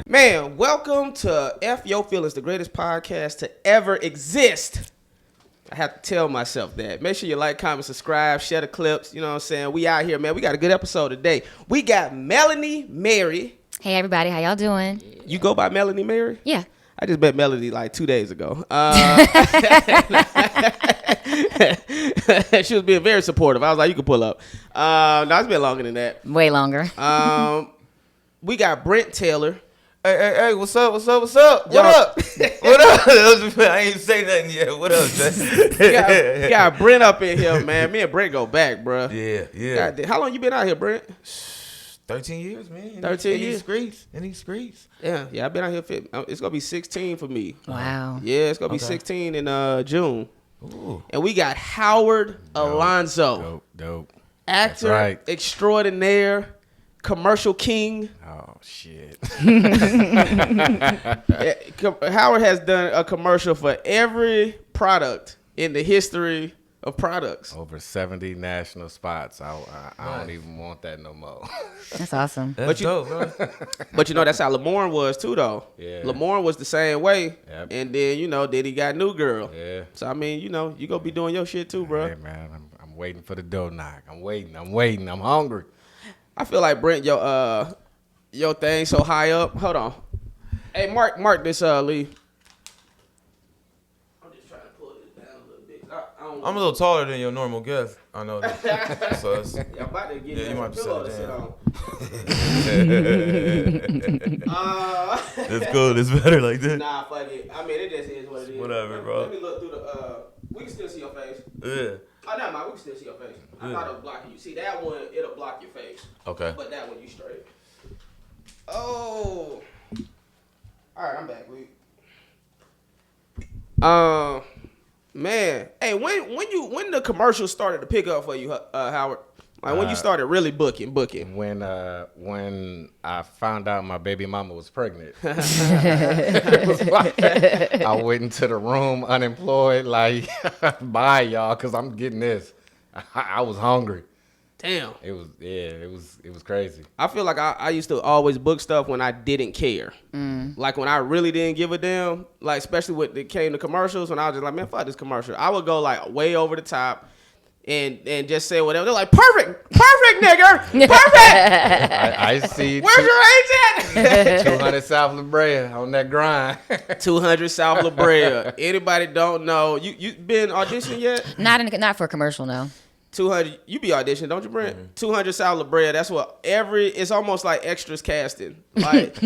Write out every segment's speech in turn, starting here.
Man, welcome to F Your Feelings, the greatest podcast to ever exist. I have to tell myself that. Make sure you like, comment, subscribe, share the clips. You know what I'm saying? We out here, man. We got a good episode today. We got Melanie Mary. Hey, everybody. How y'all doing? You go by Melanie Mary? Yeah. I just met Melanie like 2 days ago. She was being very supportive. I was like, you can pull up. No, it's been longer than that. Way longer. We got Brent Taylor. Hey, what's up? What up? What up? I ain't say nothing yet. What up, Jay? Got Brent up in here, man. Me and Brent go back, bro. Yeah. How long you been out here, Brent? 13 years, man. 13 years? In these streets. Yeah, I've been out here. It's going to be 16 for me. Wow. Yeah, it's going to be 16 in June. Ooh. And we got Howard Alonzo. Dope. Actor extraordinaire, commercial king. Oh, shit. Howard has done a commercial for every product in the history of products. Over 70 national spots. I don't even want that no more. That's awesome. That's dope, bro. But you know, that's how Lamorne was too, though. Yeah. Lamorne was the same way. Yep. And then, then he got New Girl. Yeah. So, I mean, you going to be doing your shit too, bro. Hey, man, I'm waiting for the door knock. I'm waiting. I'm hungry. I feel like, Brent, your thing so high up. Hold on. Hey, mark this, Lee. I'm just trying to pull this down a little bit. I'm a little taller than your normal guest. I know that. So it's, I'm about to get you might be pillow to sitting sit on. That's cool. It's better like this. Nah, fuck it. I mean, it just is what it is. Whatever, bro. Let me look through the. We can still see your face. Yeah. Oh, never mind. We can still see your face. I thought it was blocking you. See, that one, it'll block your face. Okay. But that one, you straight. Oh. All right, I'm back, Lee. Man. Hey, when the commercials started to pick up for you, Howard? Like when you started really booking. When I found out my baby mama was pregnant, I went into the room unemployed, like, bye y'all, cause I'm getting this. I was hungry. Damn. It was crazy. I feel like I used to always book stuff when I didn't care. Like when I really didn't give a damn, like especially when it came to commercials, when I was just like, man, fuck this commercial. I would go like way over the top and just say whatever. They're like, perfect, nigger, perfect. I see. Where's your agent? 200 South La Brea on that grind. 200 South La Brea. Anybody don't know? You been auditioning yet? Not for a commercial, no. 200, you be auditioning, don't you, Brent? 200 South La Brea. That's what it's almost like extras casting. Like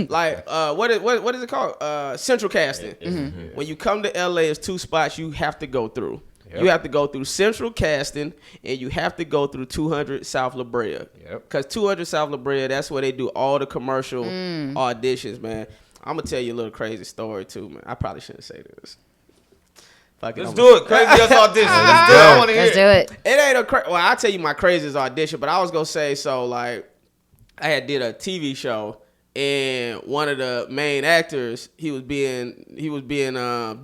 what is it called? Central casting. When you come to LA, it's 2 spots you have to go through. Yep. You have to go through Central casting, and you have to go through 200 South La Brea. Yep. Because 200 South La Brea, that's where they do all the commercial auditions, man. I'm gonna tell you a little crazy story too, man. I probably shouldn't say this. Let's do it. Crazy ass audition. Let's do it. I want to hear Let's do it. It ain't well, I'll tell you my craziest audition, but I was gonna say, so like I had did a TV show, and one of the main actors, he was being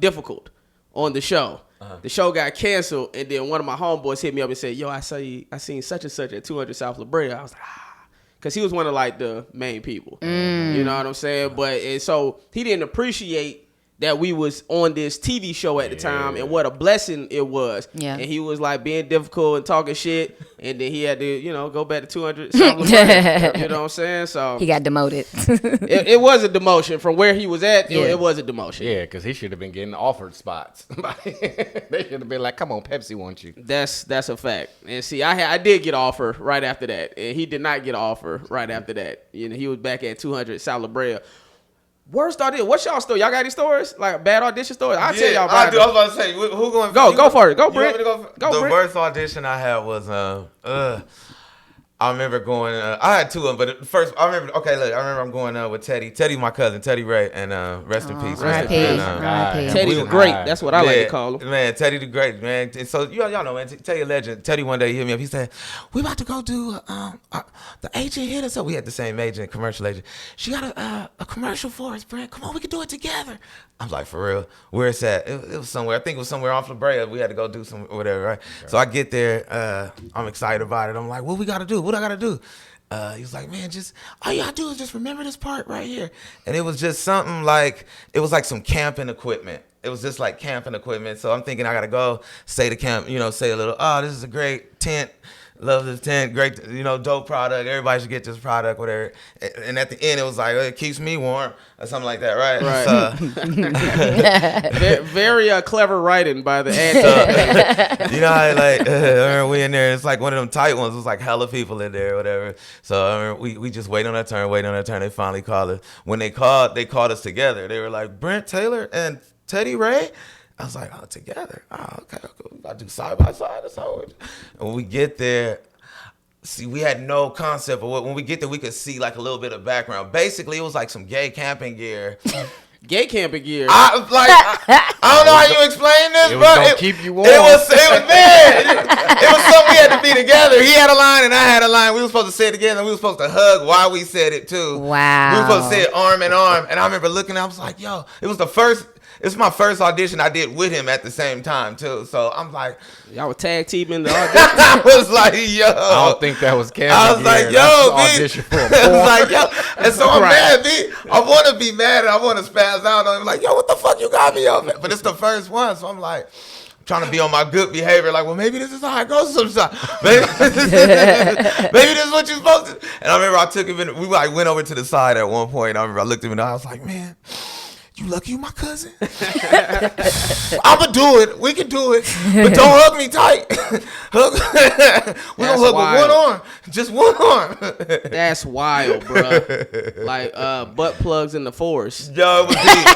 difficult on the show. The show got canceled, and then one of my homeboys hit me up and said, yo, I seen such and such at 200 South La Brea. I was like, because he was one of like the main people. You know what I'm saying? And so he didn't appreciate that we was on this TV show at the time, and what a blessing it was. Yeah. And he was like being difficult and talking shit, and then he had to, go back to 200 South La Brea. You know what I'm saying? So He got demoted. it was a demotion from where he was at. It was a demotion. Yeah, because he should have been getting offered spots. They should have been like, come on, Pepsi wants you. That's a fact. And see, I did get offered right after that, and he did not get offered right after that. He was back at 200 South La Brea. Worst audition. What's y'all story? Y'all got any stories? Like bad audition stories? I'll tell y'all about it. I was about to say, who going? Go for it. Go, Brent. The Brent. worst audition I had was I remember going. I had 2 of them, but first I remember. Okay, look, I remember I'm going with Teddy. Teddy, my cousin, Teddy Ray, and rest in peace. Rest in peace. Teddy the Great. That's what I like to call him. Man, Teddy the Great, man. And so y'all know, man. Teddy a legend. Teddy one day hit me up. He said, "We about to go do the agent hit us up. We had the same agent, commercial agent. She got a commercial for us, Brent. Come on, we can do it together." I'm like, for real? Where it's at? It was somewhere. I think it was somewhere off La Brea. We had to go do some whatever, right? Okay. So I get there. I'm excited about it. I'm like, what we got to do? What I got to do? he was like, man, just all you gotta do is just remember this part right here. And it was just something like, it was like some camping equipment. It was just like camping equipment. So I'm thinking I gotta go say to camp, say a little, oh, this is a great tent. Love this tent, great, dope product. Everybody should get this product, whatever. And at the end, it was like, it keeps me warm or something like that, right? Right. Very clever writing by the ad. You know how I remember we in there, it's like one of them tight ones. It was like hella people in there or whatever. So I remember we just wait on our turn. They finally called us. When they called us together. They were like, Brent Taylor and Teddy Ray? I was like, oh, together. Oh, okay. I'll do side by side or something. And when we get there, see, we had no concept of what. When we get there, we could see like a little bit of background. Basically, it was like some gay camping gear. Gay camping gear. I don't know how you explain this, it bro. Was gonna keep you warm. It was man. It was something we had to be together. He had a line and I had a line. We were supposed to say it together. We were supposed to hug while we said it too. Wow. We were supposed to say it arm in arm. And I remember looking. I was like, yo, it's my first audition I did with him at the same time too. So I'm like, y'all were tag teaming the audition. I was like, yo. I don't think that was camping. I was like, yo, audition for I was like, yo. And so I'm mad, B. I want to be mad and I want to spaz out on him. Like, yo, what the fuck you got me on? But it's the first one. So I'm like, trying to be on my good behavior. Like, well, maybe this is how it goes sometimes. Maybe this is what you're supposed to. And I remember I took him in. We like went over to the side at one point. I remember I looked him in the eye. I was like, man, you lucky you my cousin. I'ma do it. We can do it. But don't hug me tight. We don't hug with one arm. Just one arm. That's wild, bro. Like butt plugs in the forest. Yo, it was deep.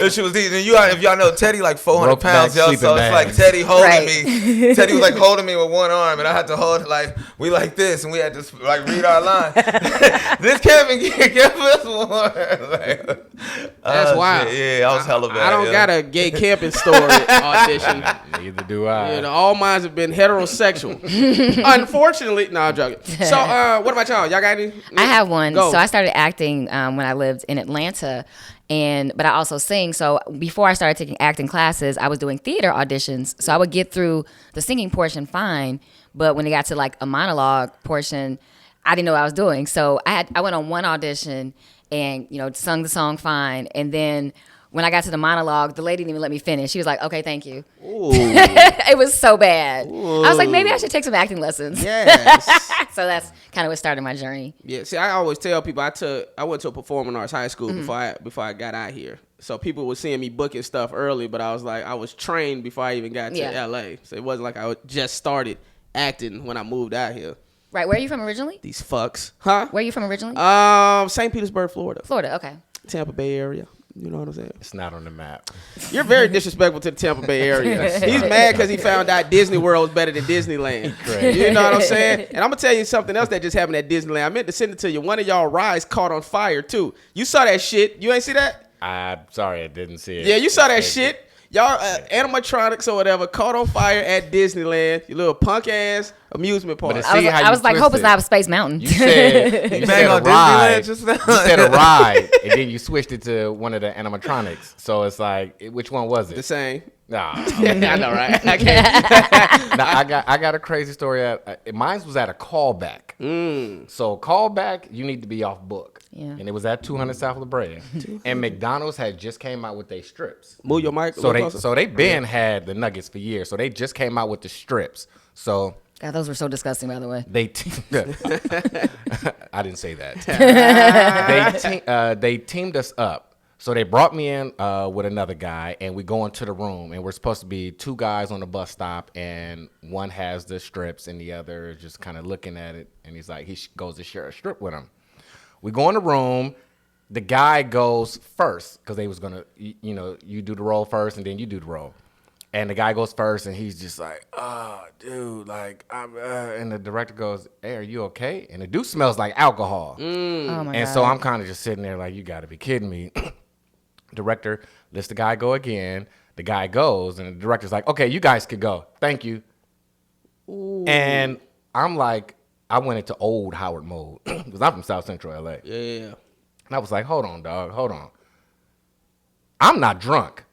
That shit was deep. And if y'all know, Teddy like 400 pounds, yo. So it's like Teddy holding me. Teddy was like holding me with one arm, and I had to hold it like we like this, and we had to like read our line. This Kevin give us one. That's wild. Yeah, I was hella bad. I don't got a gay camping story audition. Neither do I. All mine have been heterosexual. Unfortunately, no, I'm joking. So, what about y'all? Y'all got any? I have one. Go. So I started acting when I lived in Atlanta, but I also sing. So before I started taking acting classes, I was doing theater auditions. So I would get through the singing portion fine, but when it got to like a monologue portion, I didn't know what I was doing. So I went on one audition and sung the song fine, and then when I got to the monologue, the lady didn't even let me finish. She was like, okay, thank you. It was so bad. Ooh. I was like, maybe I should take some acting lessons. Yes. So that's kind of what started my journey. Yeah. See, I always tell people I went to a performing arts high school before I got out here. So people were seeing me booking stuff early, but I was like, I was trained before I even got to LA. So it wasn't like I just started acting when I moved out here. Right. Where are you from originally? These fucks. Huh? Where are you from originally? St. Petersburg, Florida. Florida, okay. Tampa Bay area. You know what I'm saying? It's not on the map. You're very disrespectful to the Tampa Bay area. He's mad because he found out Disney World was better than Disneyland. You know what I'm saying? And I'm going to tell you something else that just happened at Disneyland. I meant to send it to you. One of y'all rides caught on fire, too. You saw that shit. You ain't see that? I'm sorry, I didn't see it. Yeah, you saw that shit. Y'all animatronics or whatever caught on fire at Disneyland. You little punk ass amusement park. I was like, hope it's not Space Mountain. You said a ride. You said a ride, and then you switched it to one of the animatronics. So it's like, which one was it? The same. Nah, I know, right? I can't. Now, I got a crazy story. Mine was at a callback. So callback, you need to be off book. Yeah. And it was at 200 South La Brea. And McDonald's had just came out with their strips. Move your mic. So they been had the nuggets for years. So they just came out with the strips. So God, those were so disgusting, by the way. I didn't say that. They teamed us up. So they brought me in with another guy, and we go into the room, and we're supposed to be two guys on the bus stop, and one has the strips, and the other is just kind of looking at it, and he's like, he goes to share a strip with him. We go in the room. The guy goes first because they was going to, you do the roll first, and then you do the roll. And the guy goes first, and he's just like, oh, dude, like, and the director goes, hey, are you okay? And the dude smells like alcohol. Oh, my God. And so I'm kind of just sitting there like, you got to be kidding me. Director lets the guy go again. The guy goes, and the director's like, okay, you guys could go. Thank you. Ooh. And I'm like, I went into old Howard mode because I'm from South Central LA. Yeah. And I was like, hold on, dog, hold on. I'm not drunk.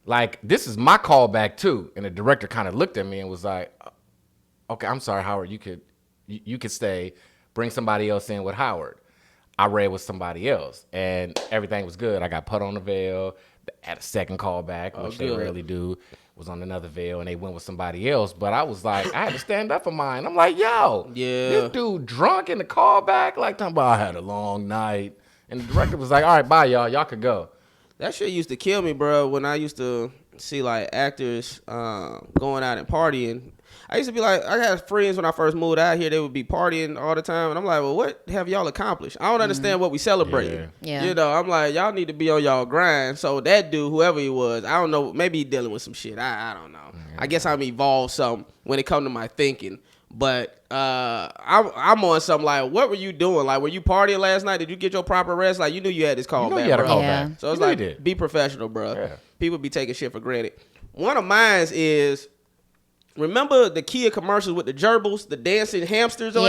Like, this is my callback too. And the director kind of looked at me and was like, okay, I'm sorry, Howard, you could stay. bring somebody else in with Howard. I read with somebody else, and everything was good. I got put on the veil, had a second call back, which they rarely do. Was on another veil, and they went with somebody else. But I was like, I had to stand up for mine. I'm like, yo, this dude drunk in the callback, like talking about I had a long night. And the director was like, all right, bye, y'all. Y'all could go. That shit used to kill me, bro, when I used to see, like, actors going out and partying. I used to be like, I had friends when I first moved out here, they would be partying all the time. And I'm like, well, what have y'all accomplished? I don't understand what we celebrating. Yeah. You know, I'm like, y'all need to be on y'all grind. So that dude, whoever he was, I don't know, maybe he dealing with some shit. I don't know. I guess I'm evolved some when it come to my thinking. But I'm on something like, what were you doing? Like, were you partying last night? Did you get your proper rest? Like, you knew you had this call back, you had a bro. call back. So it's like, be professional, bro. Yeah. People be taking shit for granted. One of mine is, remember the Kia commercials with the gerbils, the dancing hamsters or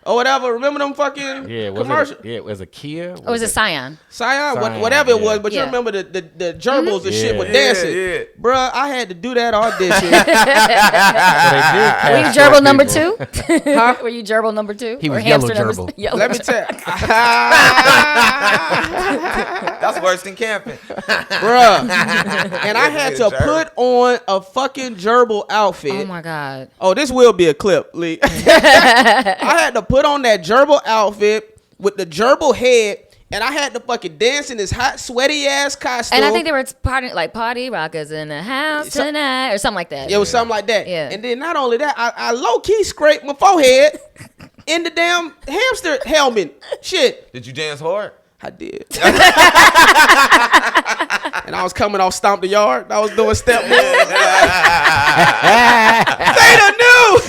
whatever? Remember them fucking commercials? It was a Kia? Or was it Scion? Scion, whatever it was, but you remember the gerbils and shit with dancing. Yeah. Bruh, I had to do that audition. Were you gerbil number 2? Huh? Were you gerbil number 2? He was yellow gerbil. Let me tell you. That's worse than camping. Bruh. And I had to put on a fucking gerbil outfit. Oh my God. Oh, this will be a clip, Lee. I had to put on that gerbil outfit with the gerbil head, and I had to fucking dance in this hot, sweaty ass costume. And I think they were party rockers in the house tonight, or something like that. It was something like that. Yeah. And then not only that, I low key scraped my forehead in the damn hamster helmet. Shit. Did you dance hard? I did. And I was coming off Stomp the Yard. I was doing step moves. They done knew.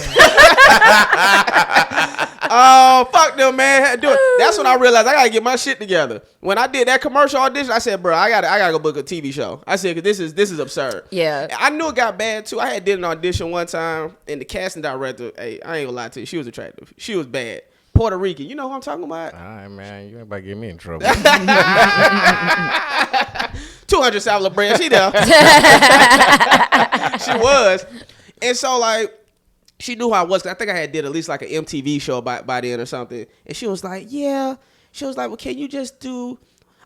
Oh, fuck them, man. Had to do it. That's when I realized I gotta get my shit together. When I did that commercial audition, I said, bro, I gotta go book a TV show. I said, cause this is absurd. Yeah. I knew it got bad too. I had did an audition one time, and the casting director, hey, I ain't gonna lie to you, she was attractive. She was bad. Puerto Rican. You know who I'm talking about? All right, man. You ain't about to get me in trouble. 200 Salad Brand. She there. She was. And so, like, she knew who I was. 'Cause I think I had did at least like an MTV show by then or something. And she was like, yeah. She was like, well, can you just do,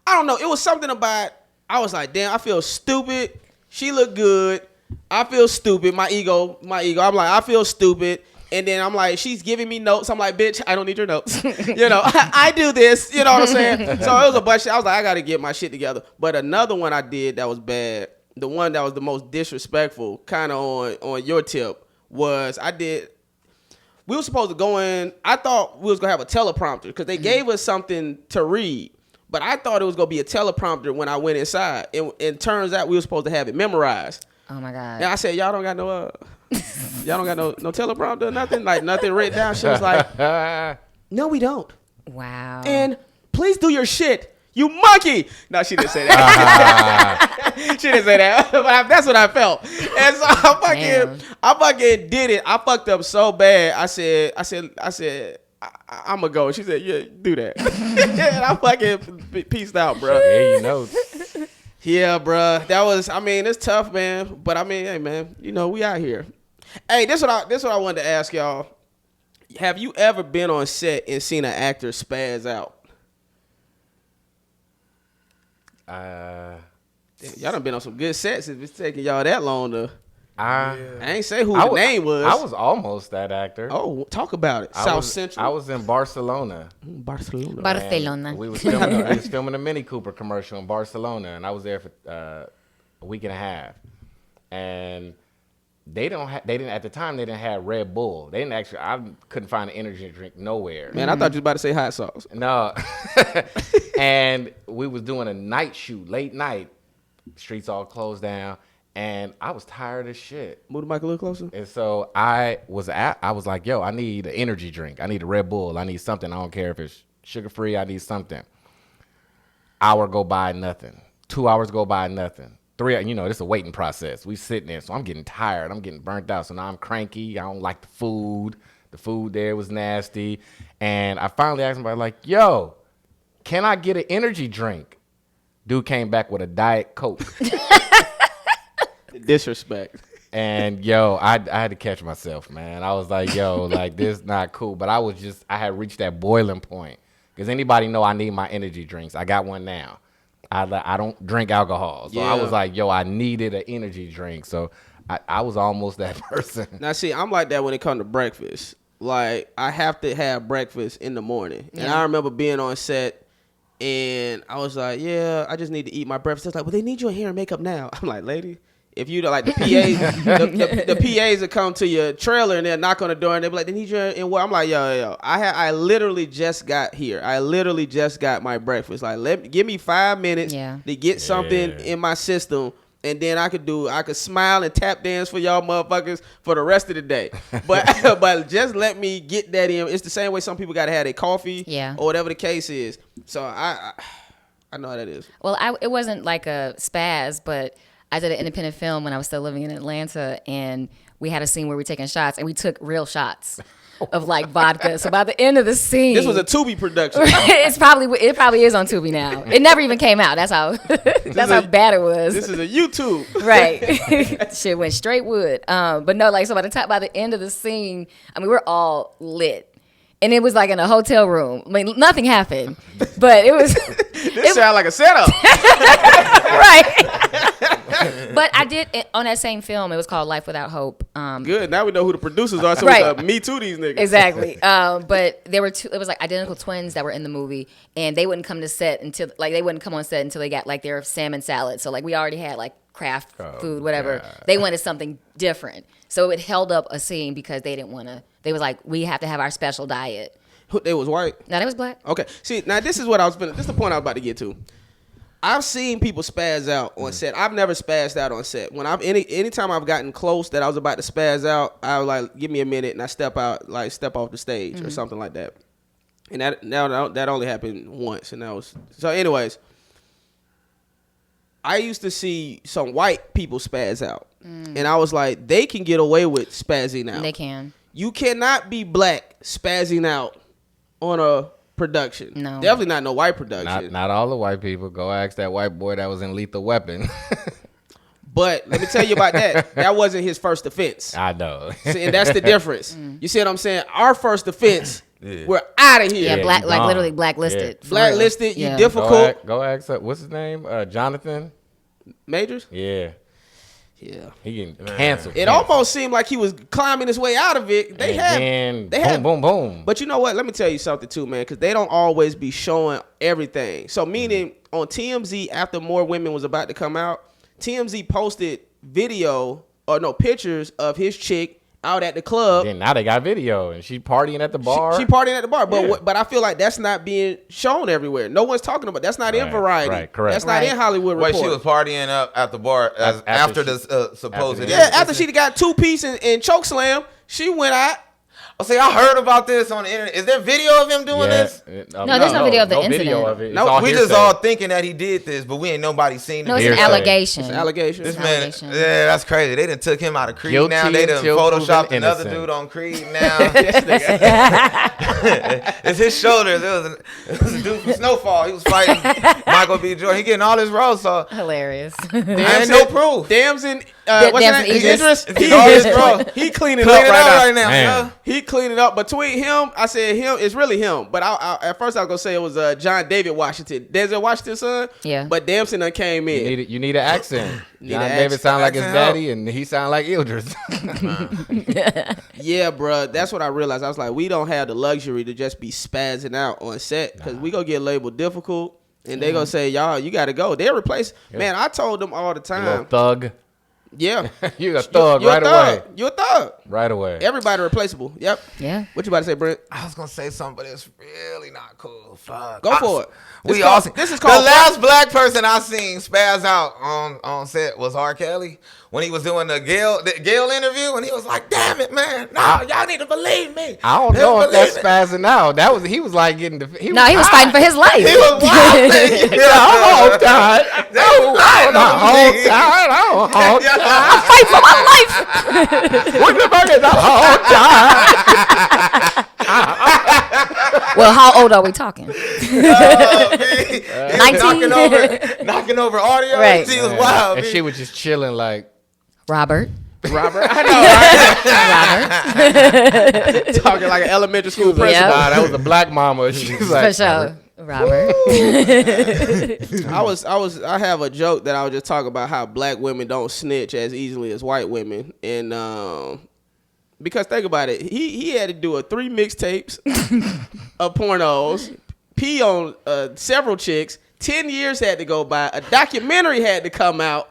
I don't know. It was something about, I was like, damn, I feel stupid. She looked good. I feel stupid. My ego. I'm like, I feel stupid. And then I'm like, she's giving me notes. I'm like, bitch, I don't need your notes. You know, I do this. You know what I'm saying? So it was a bunch of shit. I was like, I got to get my shit together. But another one I did that was bad, the one that was the most disrespectful, kind of on your tip, was we were supposed to go in. I thought we was going to have a teleprompter because they gave us something to read. But I thought it was going to be a teleprompter when I went inside. And it turns out we were supposed to have it memorized. Oh, my God. And I said, y'all don't got no teleprompter or nothing? Like, nothing written down? She was like, no, we don't. Wow. And please do your shit, you monkey. No, she didn't say that. She didn't say that. But that's what I felt. And so I fucking did it. I fucked up so bad. I said, I'm going to go. She said, yeah, do that. And I fucking peaced out, bro. Yeah, you know. Yeah, bro. That was, I mean, it's tough, man. But I mean, hey, man, you know, we out here. Hey, this what I wanted to ask y'all. Have you ever been on set and seen an actor spaz out? Y'all done been on some good sets if it's taking y'all that long to. I ain't say who the name was. I was almost that actor. Oh, talk about it. South Central. I was in Barcelona. Barcelona. We was filming a Mini Cooper commercial in Barcelona, and I was there for a week and a half. And they didn't at the time they didn't have Red Bull. They didn't actually. I couldn't find an energy drink nowhere. Man, I thought you was about to say hot sauce. No. And we was doing a night shoot, late night. Streets all closed down. And I was tired as shit. Move the mic a little closer. And so I was like, yo, I need an energy drink. I need a Red Bull. I need something. I don't care if it's sugar-free. I need something. Hour go by, nothing. 2 hours go by, nothing. 3, you know, this is a waiting process. We sitting there, so I'm getting tired. I'm getting burnt out. So now I'm cranky. I don't like the food. The food there was nasty. And I finally asked somebody, like, yo, can I get an energy drink? Dude came back with a Diet Coke. Disrespect. And yo, I had to catch myself, man. I was like, yo, like this not cool. But I had reached that boiling point. Because anybody know I need my energy drinks. I got one now. I don't drink alcohol. So I was like, yo, I needed an energy drink. So I was almost that person. Now, see, I'm like that when it comes to breakfast. Like, I have to have breakfast in the morning. Yeah. And I remember being on set, and I was like, yeah, I just need to eat my breakfast. It's like, well, they need your hair and makeup now. I'm like, lady, if you like the PAs, the PAs that come to your trailer and they'll knock on the door and they'll be like, they need you in what? I'm like, yo, I literally just got here. I literally just got my breakfast. Like, give me 5 minutes to get something in my system. And then I could smile and tap dance for y'all motherfuckers for the rest of the day. But just let me get that in. It's the same way some people got to have their coffee or whatever the case is. So I know how that is. Well, it wasn't like a spaz, but I did an independent film when I was still living in Atlanta, and we had a scene where we were taking shots, and we took real shots of like vodka. So by the end of the scene, this was a Tubi production. it probably is on Tubi now. It never even came out. That's how how bad it was. This is a YouTube, right? Shit went straight wood. But no, like so by the end of the scene, I mean we're all lit. And it was like in a hotel room. I mean, nothing happened, but it was. This sounds like a setup, right? But I did on that same film. It was called Life Without Hope. Good. Now we know who the producers are. So right. Me too. These niggas. Exactly. But there were two. It was like identical twins that were in the movie, and they wouldn't come to set until they wouldn't come on set until they got like their salmon salad. So like we already had like craft food, whatever. God. They wanted something different, so it held up a scene because they didn't want to. They was like, we have to have our special diet. They was white? No, they was black. Okay. See, now this is what this is the point I was about to get to. I've seen people spaz out on set. I've never spazzed out on set. When anytime I've gotten close that I was about to spaz out, I was like, give me a minute, and I step off the stage or something like that. And that only happened once, and that was so. Anyways, I used to see some white people spaz out, and I was like, they can get away with spazzing out. They can. You cannot be black spazzing out on a production. No. Definitely not no white production. Not all the white people. Go ask that white boy that was in Lethal Weapon. But let me tell you about that. That wasn't his first offense. I know. See, and that's the difference. You see what I'm saying? Our first offense, we're out of here. Yeah, black, like literally blacklisted. Yeah. Blacklisted, you difficult. Go ask what's his name? Jonathan Majors? Yeah. Yeah, he getting canceled. It almost seemed like he was climbing his way out of it. They had boom. But you know what? Let me tell you something too, man, because they don't always be showing everything. So meaning on TMZ, after More Women was about to come out, TMZ posted pictures of his chick out at the club. And now they got video, and she partying at the bar. She partying at the bar, but I feel like that's not being shown everywhere. No one's talking about. That's not in Variety. Right, correct. That's not in Hollywood Report. Wait, she was partying up at the bar after the supposed. After she got 2-piece and choke slam, she went out. Oh, see, I heard about this on the internet. Is there video of him doing this? No, there's no video of the incident. Video of it. No, we just all thinking that he did this, but we ain't nobody seen it. No, it's an allegation. It's an allegation. This man, yeah, that's crazy. They done took him out of Creed now. They done photoshopped another dude on Creed now. It's his shoulders. It was a dude from Snowfall. He was fighting Michael B. Jordan. He getting all his roles. So hilarious. I ain't no proof. Damson. What's his name? Idris. He cleaning up right now. He cleaning up. Between him, I said him. It's really him. But at first I was gonna say it was John David Washington, Denzel Washington's son. Yeah. But Damson done came in. You need an accent. John David sound like his daddy, and he sound like Idris. Yeah, bro. That's what I realized. I was like, we don't have the luxury to just be spazzing out on set because we gonna get labeled difficult, and they gonna say, y'all, you gotta go. They'll replace. Man, I told them all the time. Little thug. Yeah. You're a thug right away. You're a thug. Right away. Everybody replaceable. Yep. Yeah. What you about to say, Brent? I was going to say something, but it's really not cool. Fuck. Go for it. This is called the last black person I seen spaz out on set was R. Kelly when he was doing the Gail interview, and he was like, "Damn it, man! No, y'all need to believe me." I don't know if that's spazzing out. He was like getting he was fighting for his life. He was wild. I'm tired. I'm fighting for my life. What the fuck is Well, how old are we talking? 19. knocking over audio. Right. She was wild. And she was just chilling like Robert. Robert. I know, right? Talking like an elementary school principal. Yep. Nah, that was a black mama. She was like, For sure. Robert. I have a joke that I was just talking about how black women don't snitch as easily as white women, and because think about it, he had to do 3 mixtapes of pornos, pee on several chicks. 10 years had to go by. A documentary had to come out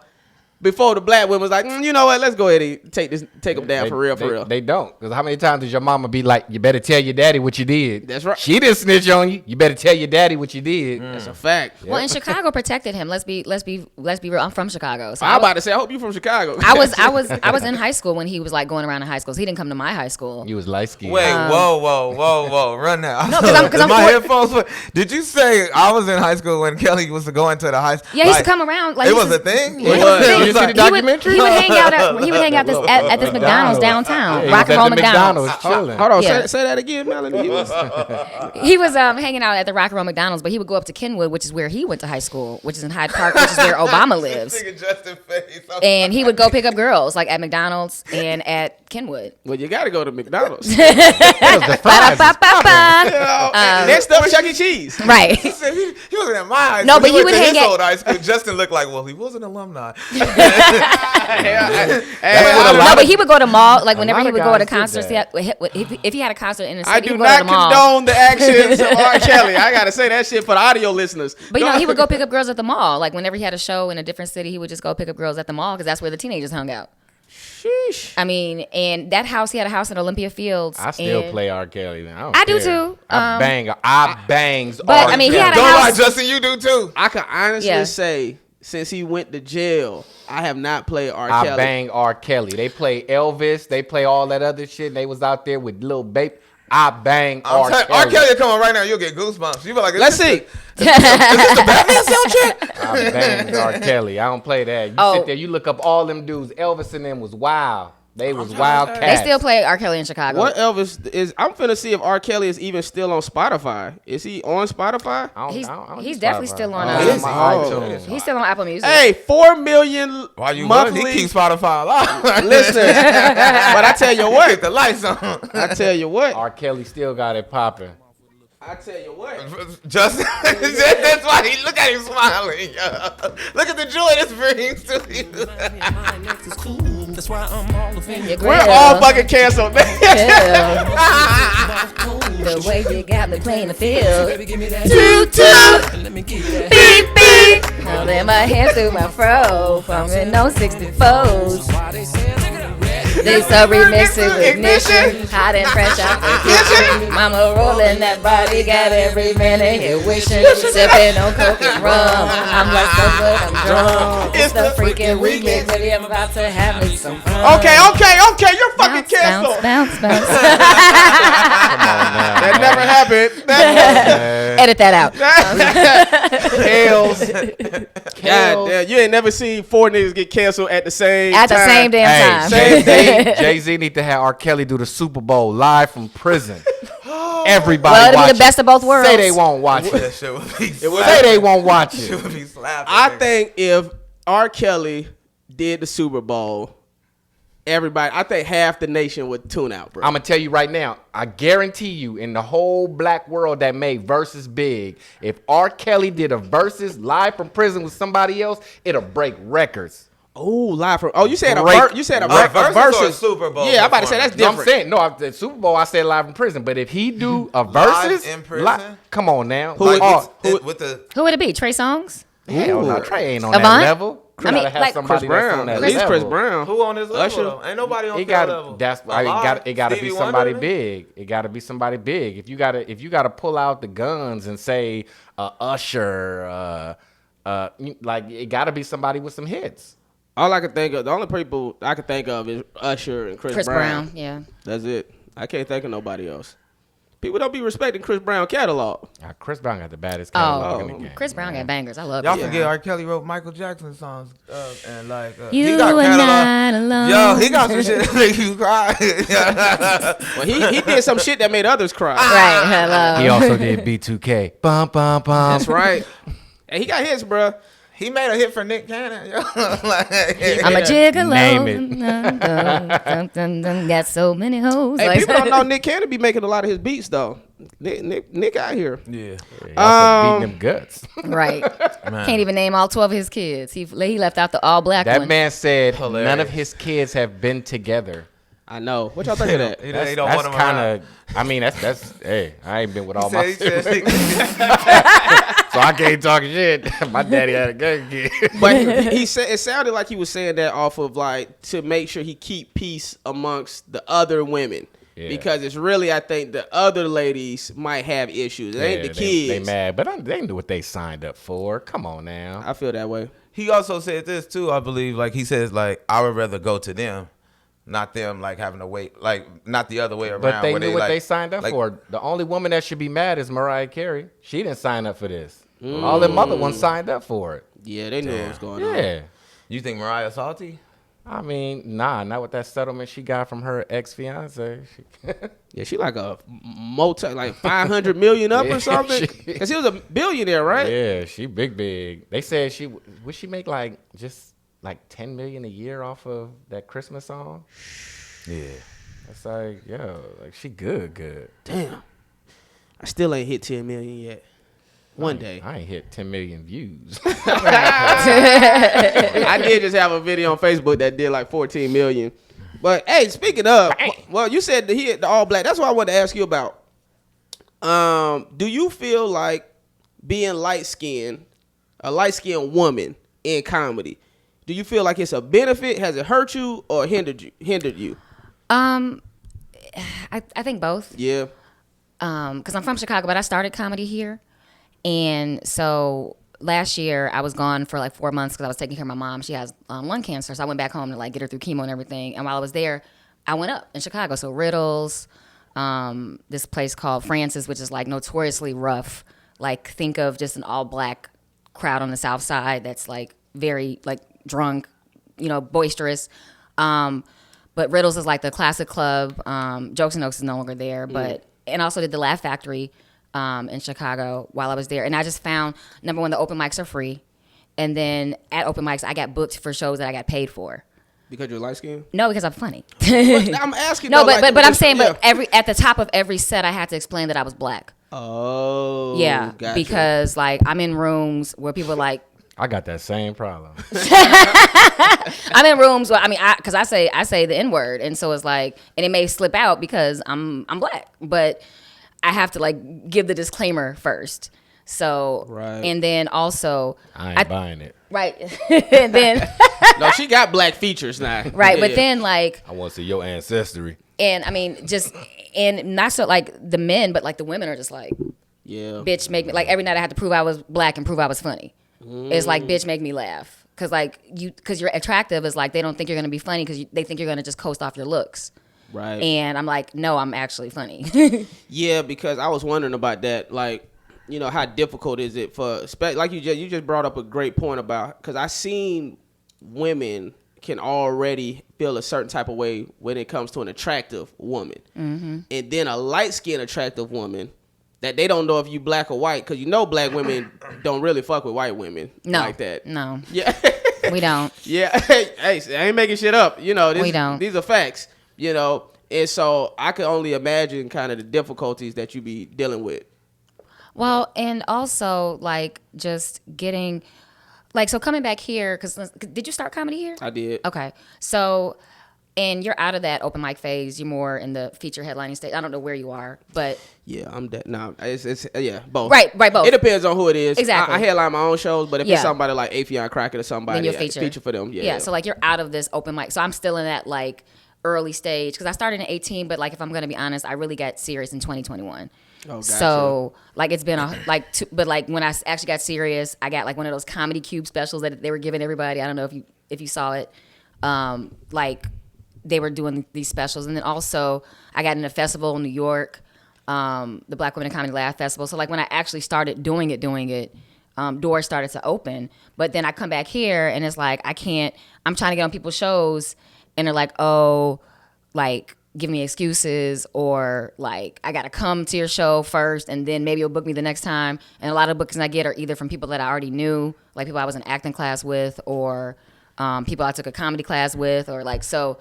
before the black women was like, you know what? Let's go ahead and take them down for real. They don't. Because how many times does your mama be like, you better tell your daddy what you did? That's right. She didn't snitch on you. You better tell your daddy what you did. That's a fact. Well, and Chicago protected him. Let's be real. I'm from Chicago. So I'm about to say, I hope you from Chicago. I was in high school when he was like going around in high schools. He didn't come to my high school. You was light skinned. Wait, whoa, run that. No, because I'm my headphones. Did you say I was in high school when Kelly was going to the high school? Yeah, he used to come around. Like, it was a thing. It was a thing. Did you see the documentary? He would hang out at this McDonald's downtown, Yeah, Rock and Roll McDonald's. chilling. Hold on, Yeah. say that again, Melanie. He was hanging out at the Rock and Roll McDonald's, but he would go up to Kenwood, which is where he went to high school, which is in Hyde Park, which is where Obama lives. And he would go pick up girls like at McDonald's and at Kenwood. Well, you got to go to McDonald's. That was the fries. Ba-da-ba-ba-ba. Next up, Chuck E. Cheese. Right. He wasn't at my high school. No, but he went would to hang his at- old high school. Justin looked like, well, he was an alumni. No, but he would go to mall, like whenever lot he of would go to guys did concerts. If he had a concert in the city, I he do would go to not the mall. condone the actions of R. Kelly. I got to say that shit for the audio listeners. But he would go pick up girls at the mall. Like whenever he had a show in a different city, he would just go pick up girls at the mall because that's where the teenagers hung out. Sheesh. I mean, and that house, he had a house in Olympia Fields. I still and- play R. Kelly. I do care. too. I bangs but, R. I mean, he Kelly. had a Don't house- lie, Justin, you do too. I can honestly Yeah. say, since he went to jail, I have not played R. I Kelly. bang R. Kelly. They play Elvis. They play all that other shit. They was out there with Lil Bape. I bang R. Kelly. R. Kelly come on right now, you'll get goosebumps. You feel like, Let's see. Is this the Batman soundtrack? I bang R. Kelly. I don't play that. You sit there, you look up all them dudes. Elvis and them was wild. They was wild cats. They still play R. Kelly in Chicago. What Elvis is? I'm finna see if R. Kelly is even still on Spotify. Is he on Spotify? He's definitely still on. Is he? my Oh. iTunes. He's still on Apple Music. Hey, 4 million Why you monthly He keeps Spotify alive. listeners. But I tell you Get what. the lights on. I tell you what. R. Kelly still got it popping. I tell you what. Justin, that's why he look at him smiling. Look at the joy this brings to you. That's why I'm all offended. We're all fucking canceled. The way you got me playing the field. Baby, give me that Toot. Let me get that. Beep, beep. Holding my hands through my fro. Pumping on 64s. Why they say This a remix to ignition. Hot and fresh out the kitchen. Mama rolling that body. Got every man in here wishing. Sipping on coke and rum. I'm like so good, I'm drunk. It's the freaking remix. Baby, I'm about to have me some fun. Okay. You're fucking canceled. Bounce. Come on now. That never happened. Edit that out. God damn, you ain't never seen 4 niggas get canceled at the same At the time. same damn time. Jay-Z need to have R. Kelly do the Super Bowl live from prison. Everybody Well, it'll watch be the best of both worlds. Say they won't watch it. That shit would be Say they won't watch It it. would be slapping. I think if R. Kelly did the Super Bowl, I think half the nation would tune out, bro. I'm gonna tell you right now. I guarantee you, in the whole black world that made versus big, if R. Kelly did a versus live from prison with somebody else, it'll break records. Oh, live from. Oh, you said Great. you said a versus or a versus Super Bowl Yeah, I'm about to say that's performance? No, I'm different. saying the Super Bowl. I said live from prison, but if he do a versus, in prison? come on now. With the Who would it be? Trey Songz? Hell no, Trey ain't on Avant? that level. I mean, Gotta have like- somebody Chris that's Brown. on that At least Chris level. Brown. who on his level Usher. though? Ain't nobody on It that got level. that's why it got to be Stevie somebody Wonder? big. It got to be somebody big. If you got to pull out the guns and say Usher, like it got to be somebody with some hits. All I can think of, the only people I can think of is Usher and Chris Brown. Yeah. That's it. I can't think of nobody else. People don't be respecting Chris Brown catalog. Chris Brown got the baddest catalog in the game. Chris Brown got bangers. I love Y'all it. forget R. Kelly wrote Michael Jackson songs and like You he got are catalog. not alone. Yo, he got some shit that make you cry. Well, he did some shit that made others cry. Right. Hello. He also did B2K. Bum bum bum. That's right. And he got hits, bro. He made a hit for Nick Cannon. Yo. Like, I'm a gigolo. Name it. Got so many hoes. Hey, Like- people don't know Nick Cannon be making a lot of his beats though. Nick out here. yeah. He also beating them guts. Right. Can't even name all 12 of his kids. He left out the all black That one. man said Hilarious. none of his kids have been together. I know. What y'all think of that? He That's, don't want him kind around. of. I mean, that's. Hey, I ain't been with all He my said- siblings, so I can't talk shit. My daddy had a good kid. But he said it sounded like he was saying that off of like to make sure he keep peace amongst the other women. Yeah. Because it's really, I think the other ladies might have issues. It ain't the kids. They mad, but they knew what they signed up for. Come on now. I feel that way. He also said this too, I believe. Like he says, like I would rather go to them, not them like having to wait, like not the other way around. But they where knew what like, they signed up like, for. The only woman that should be mad is Mariah Carey. She didn't sign up for this. All them other ones signed up for it. Yeah, they knew what was going on. Yeah. You think Mariah salty? I mean, nah, not with that settlement she got from her ex-fiance. Yeah, she like a like 500 million up Yeah, or something. she- Because he was a billionaire, right? Yeah, she big. They said would she make like just like 10 million a year off of that Christmas song? Yeah. It's like, yo, like she good. Damn. I still ain't hit 10 million yet. One day. I ain't hit 10 million views. I did just have a video on Facebook that did like 14 million. But hey, speaking of, well, you said that he had the all black. That's what I wanted to ask you about. Do you feel like being a light skinned woman in comedy, do you feel like it's a benefit? Has it hurt you or hindered you? I think both. Yeah. Because I'm from Chicago, but I started comedy here. And so last year I was gone for like 4 months because I was taking care of my mom. She has lung cancer. So I went back home to like get her through chemo and everything. And while I was there, I went up in Chicago. So Riddles, this place called Francis, which is like notoriously rough. Like think of just an all black crowd on the South Side that's like very like drunk, boisterous. But Riddles is like the classic club. Jokes and Oaks is no longer there. And also did the Laugh Factory in Chicago while I was there. And I just found, number one, the open mics are free. And then at open mics, I got booked for shows that I got paid for. Because you're light skinned? No, because I'm funny. I'm asking. No, though, but I'm saying, yeah. but at the top of every set, I had to explain that I was black. Oh. Yeah, gotcha. because like I'm in rooms where people are like, I got that same problem. I'm in rooms where because I say the N word, and so it's like, and it may slip out because I'm black, but I have to like give the disclaimer first. So Right. and then also I ain't buying it. right, and then No, she got black features now. right, Yeah. but then like. I want to see your ancestry. And I mean, just and not so like the men, but like the women are just like, Yeah. bitch, make me like every night I had to prove I was black and prove I was funny. It's like, bitch, make me laugh, because you're attractive is like they don't think you're gonna be funny because they think you're gonna just coast off your looks. Right. And I'm like, no, I'm actually funny. Yeah, because I was wondering about that. Like, how difficult is it for, like you just brought up a great point about, because I seen women can already feel a certain type of way when it comes to an attractive woman. Mm-hmm. And then a light-skinned attractive woman that they don't know if you black or white, because black women don't really fuck with white women like that. No, Yeah. we don't. Yeah. Hey, I ain't making shit up. We don't. These are facts, And so I could only imagine kind of the difficulties that you be dealing with. Well, and also like just getting, like, so coming back here, because did you start comedy here? I did. Okay, so. And you're out of that open mic phase. You're more in the feature headlining stage. I don't know where you are, but Yeah, I'm dead. No, it's both. Right, both. It depends on who it is. Exactly. I headline my own shows, but if Yeah. it's somebody like Afion Crockett or somebody, then you'll I feature for them. Yeah. So like you're out of this open mic. So I'm still in that like early stage because I started in 18, but like if I'm gonna be honest, I really got serious in 2021. Oh, gotcha. So like it's been but like when I actually got serious, I got like one of those comedy cube specials that they were giving everybody. I don't know if you saw it. Like they were doing these specials, and then also I got in a festival in New York, the Black Women in Comedy Laugh Festival. So like when I actually started doing it, doors started to open. But then I come back here and it's like I'm trying to get on people's shows, and they're like, oh, like give me excuses, or like I gotta come to your show first and then maybe you'll book me the next time. And a lot of bookings I get are either from people that I already knew, like people I was in acting class with, or people I took a comedy class with, or like, so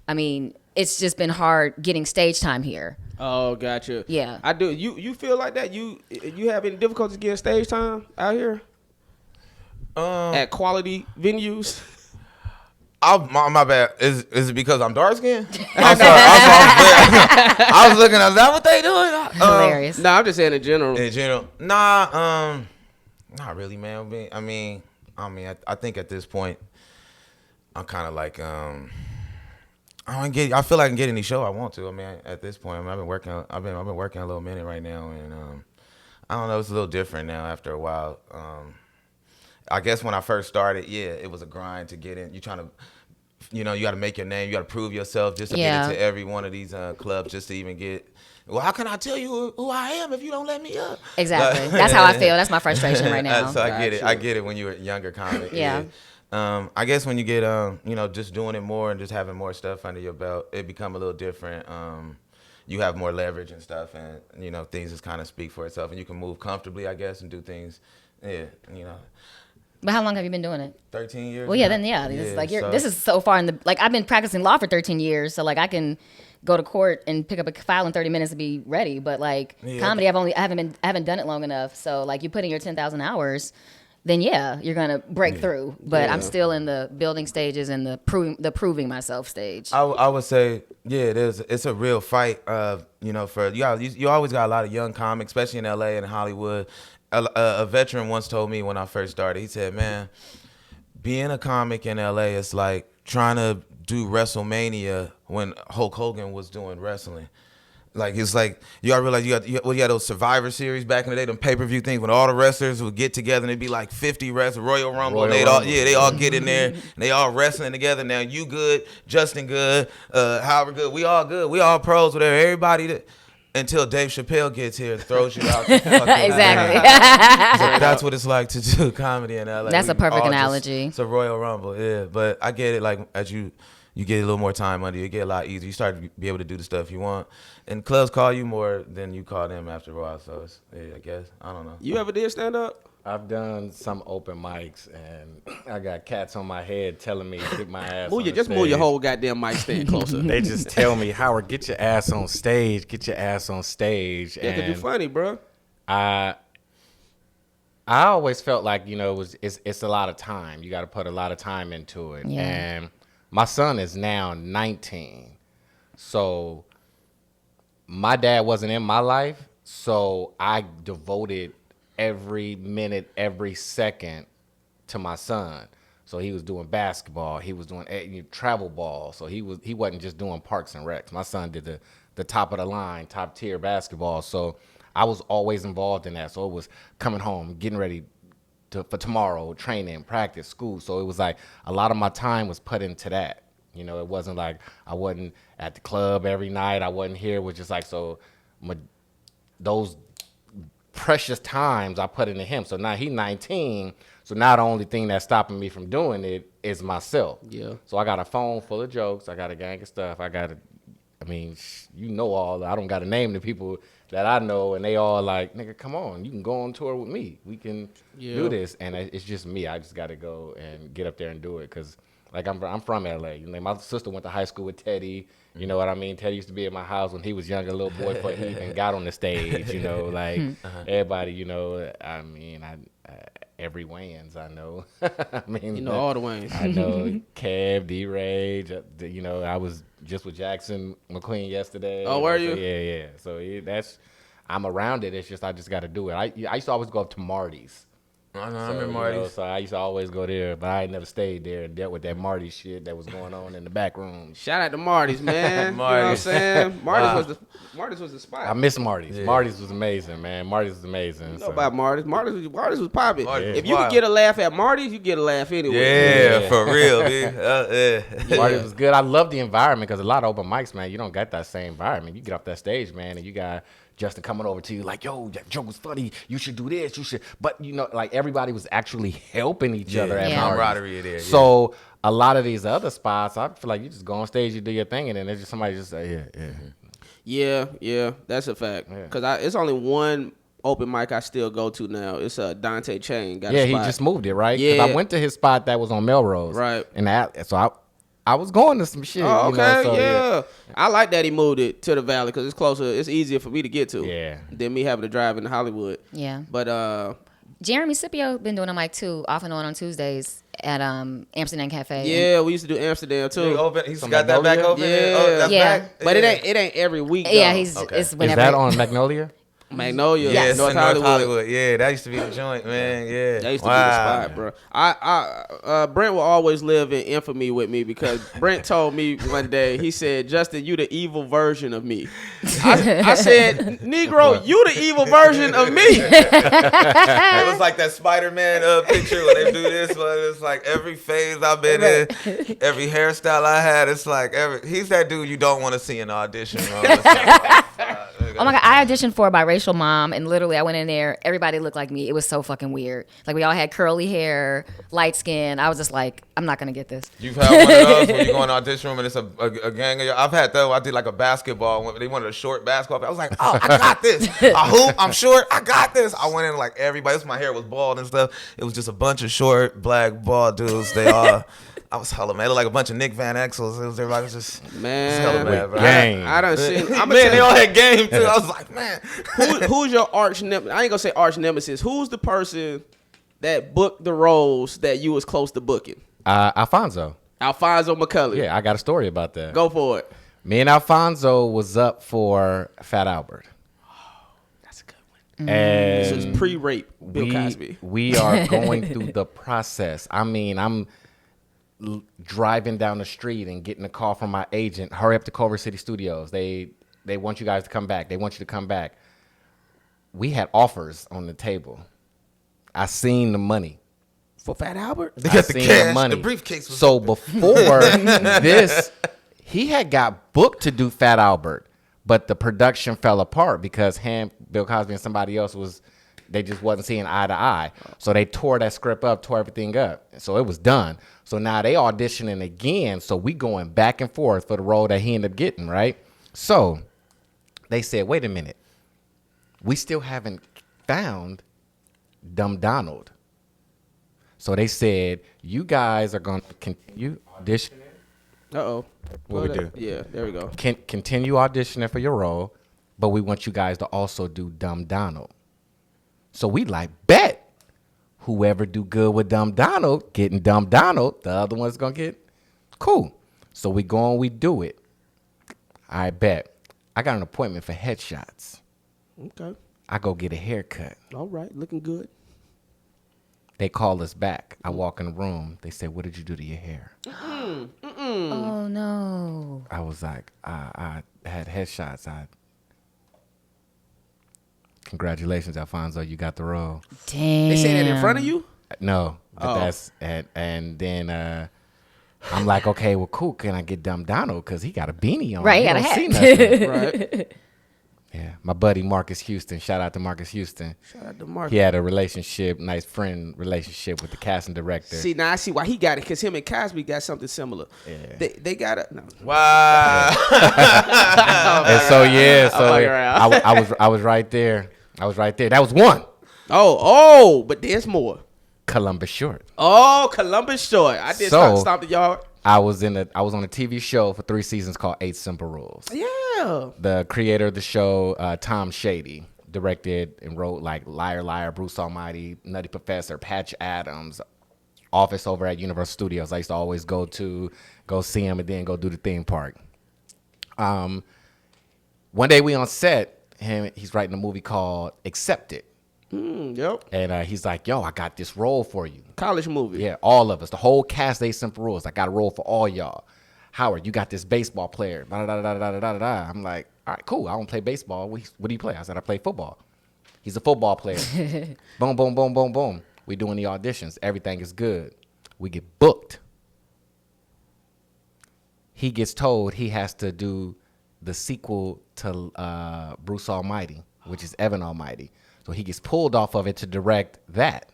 I mean, it's just been hard getting stage time here. Oh, gotcha. Yeah. I do. You feel like that? You have any difficulties getting stage time out here at quality venues? My bad. Is it because I'm dark skinned? I'm sorry. I was looking. Is that what they doing? Hilarious. No, I'm just saying in general. In general, nah. Not really, man. I mean, I think at this point, I'm kind of like, I feel like I can get any show I want to. I mean, at this point, I've been working a little minute right now, and I don't know. It's a little different now after a while. I guess when I first started, yeah, it was a grind to get in. You trying to, you got to make your name. You got to prove yourself just to get into every one of these clubs, just to even get. Well, how can I tell you who I am if you don't let me up? Exactly. That's how I feel. That's my frustration right now. So I get it. I get it when you're a younger comic. Yeah. I guess when you get, just doing it more and just having more stuff under your belt, it become a little different. You have more leverage and stuff, and things just kind of speak for itself, and you can move comfortably, I guess, and do things. Yeah, But how long have you been doing it? 13 years. Well, yeah, now. then it's like so- this is so far in the, like, I've been practicing law for 13 years, so like I can go to court and pick up a file in 30 minutes to be ready. But like comedy, I haven't done it long enough. So like you put in your 10,000 hours, then you're gonna break through. But I'm still in the building stages and the proving myself stage. I would say, it's a real fight. For you always got a lot of young comics, especially in LA and Hollywood. A veteran once told me when I first started, he said, man, being a comic in LA is like trying to do WrestleMania when Hulk Hogan was doing wrestling. Like, it's like, you gotta realize you got those Survivor Series back in the day, them pay-per-view things when all the wrestlers would get together and it'd be like 50 wrestlers, Royal Rumble, and they all get in there and they all wrestling together. Now you good, Justin good, Howard good, we all pros, whatever, everybody that. Until Dave Chappelle gets here and throws you out. Exactly. So that's what it's like to do comedy in LA. That's a perfect analogy. It's a Royal Rumble, yeah. But I get it. Like, as you get a little more time under you, it get a lot easier. You start to be able to do the stuff you want, and clubs call you more than you call them after a while. So it's, I guess, I don't know. You ever did stand up? I've done some open mics, and I got cats on my head telling me to get my ass on Just stage. move your whole goddamn mic stand closer. They just tell me, Howard, get your ass on stage. Get your ass on stage. Yeah, 'cause you're funny, bro. I always felt like, it's a lot of time. You got to put a lot of time into it. Yeah. And my son is now 19. So my dad wasn't in my life, so I devoted every minute, every second to my son. So he was doing basketball, he was doing travel ball. So he wasn't just doing parks and recs. My son did the top of the line, top tier basketball. So I was always involved in that. So it was coming home, getting ready for tomorrow, training, practice, school. So it was like a lot of my time was put into that. It wasn't like I wasn't at the club every night. I wasn't here. It was just like, those precious times I put into him. So now he's 19. So now the only thing that's stopping me from doing it is myself. Yeah. So I got a phone full of jokes. I got a gang of stuff. I don't got to name the people that I know, and they all like, nigga, come on, you can go on tour with me. We can do this. And it's just me. I just got to go and get up there and do it. Cause like I'm from LA. My sister went to high school with Teddy. You know what I mean? Teddy used to be at my house when he was younger, little boy, before he even got on the stage. Everybody. Every Wayans I know. All the Wayans. I know Kev, D-Rage. I was just with Jackson McQueen yesterday. Oh, were you? Yeah. So I'm around it. It's just I just got to do it. I used to always go up to Marty's. I remember Marty's. So I used to always go there, but I ain't never stayed there and dealt with that Marty shit that was going on in the back room. Shout out to Marty's, man. You know what I'm saying? Marty's was the spot. I miss Marty's. Yeah. Marty's was amazing, man. Marty's was amazing. You know about Marty's. Marty's was popping. Marty's If was you could wild. get a laugh at Marty's, you get a laugh anyway. Yeah, for real, dude. Marty's was good. I love the environment because a lot of open mics, man, you don't got that same environment. You get off that stage, man, and you got Justin coming over to you like, yo, that joke was funny. You should do this. You should. But, everybody was actually helping each other at Marty's. Camaraderie there. Yeah. So a lot of these other spots, I feel like you just go on stage, you do your thing, and then there's just somebody just say, Yeah, that's a fact. Because it's only one open mic I still go to now. It's Dante Chain. Got a he spot. just moved it, right? 'Cause Yeah. I went to his spot that was on Melrose. Right. And so I was going to some shit. Oh, okay, you know, so, yeah. I like that he moved it to the Valley because it's closer. It's easier for me to get to. Yeah. Than me having to drive into Hollywood. Yeah. But Jeremy Scipio been doing a mic too, off and on Tuesdays at Amsterdam Cafe. yeah, we used to do Amsterdam too. He's got that back open. Yeah. Oh, that's Yeah. back? But it ain't every week. Yeah, though. it's Is whenever. that on Magnolia? Magnolia, Yes. North in Hollywood. Yeah, that used to be the joint, man. Yeah. That used to be the spot, bro. Brent will always live in infamy with me because Brent told me one day, he said, Justin, you the evil version of me. I said, Negro, you the evil version of me. It was like that Spider-Man picture when they do this. But it's like every phase I've been in, every hairstyle I had, it's like he's that dude you don't want to see in an audition, bro. It's like, Oh my God, I auditioned for a biracial mom, and literally I went in there, everybody looked like me. It was so fucking weird. Like, we all had curly hair, light skin. I was just like, I'm not going to get this. You've had one of those when you go in an audition room and it's a gang of you. I've had that. I did like a basketball. They wanted a short basketball. I was like, oh, I got this. I hoop. I'm short. I got this. I went in like everybody. My hair was bald and stuff. It was just a bunch of short black bald dudes. They all. I was hella mad. It looked like a bunch of Nick Van Exels. Everybody was just hella mad, bro. Gang. I done seen. Man, they all had game too. I was like, man. Who's your arch nemesis? I ain't gonna say arch nemesis. Who's the person that booked the roles that you was close to booking? Alfonso. Alfonso McCulley. Yeah, I got a story about that. Go for it. Me and Alfonso was up for Fat Albert. That's a good one. And This was pre-rape Bill Cosby. We are going through the process. I mean, I'm driving down the street and getting a call from my agent. Hurry up to Culver City Studios. They want you guys to come back. They want you to come back. We had offers on the table. I seen the money. For Fat Albert? They I got the seen cash. the money. The briefcase was So before this, he had got booked to do Fat Albert, but the production fell apart because him, Bill Cosby, and somebody else they just wasn't seeing eye to eye. So they tore that script up, tore everything up. So it was done. So now they auditioning again. So we going back and forth for the role that he ended up getting, right? So they said, wait a minute. We still haven't found Dumb Donald. So they said, you guys are going to continue auditioning. Uh-oh. What we do? Yeah, there we go. Continue auditioning for your role, but we want you guys to also do Dumb Donald. So we like, bet. Whoever do good with Dumb Donald, getting Dumb Donald, the other one's going to get cool. So we go and we do it. I bet. I got an appointment for headshots. Okay. I go get a haircut. All right. Looking good. They call us back. I walk in the room. They say, what did you do to your hair? Oh, no. I was like, I had headshots. Congratulations, Alfonso. You got the role. Damn. They say that in front of you? No, but that's and then I'm like, okay, well, cool. Can I get Dumb Donald because he got a beanie on? Right, he You got a don't see hat. nothing. Right. Yeah, my buddy Marcus Houston. Shout out to Marcus Houston. Shout out to Mark. He had a nice friend relationship with the casting director. See, now I see why he got it, because him and Cosby got something similar. Yeah. They got it. No. Wow. And so fucking around. I was right there. I was right there. That was one. But there's more. Columbus Short. Oh, Columbus Short. I did Stomp the Yard. I was on a TV show for 3 seasons called 8 Simple Rules. Yeah. The creator of the show, Tom Shady, directed and wrote like Liar Liar, Bruce Almighty, Nutty Professor, Patch Adams, Office over at Universal Studios. I used to always go see him and then go do the theme park. One day we on set, he's writing a movie called Accepted. Yep. And he's like, yo, I got this role for you. College movie. Yeah, all of us. The whole cast, 8 Simple Rules. I got a role for all y'all. Howard, you got this baseball player. I'm like, all right, cool. I don't play baseball. What do you play? I said, I play football. He's a football player. Boom, boom, boom, boom, boom. We doing the auditions. Everything is good. We get booked. He gets told he has to do the sequel to Bruce Almighty, which is Evan Almighty. So he gets pulled off of it to direct that.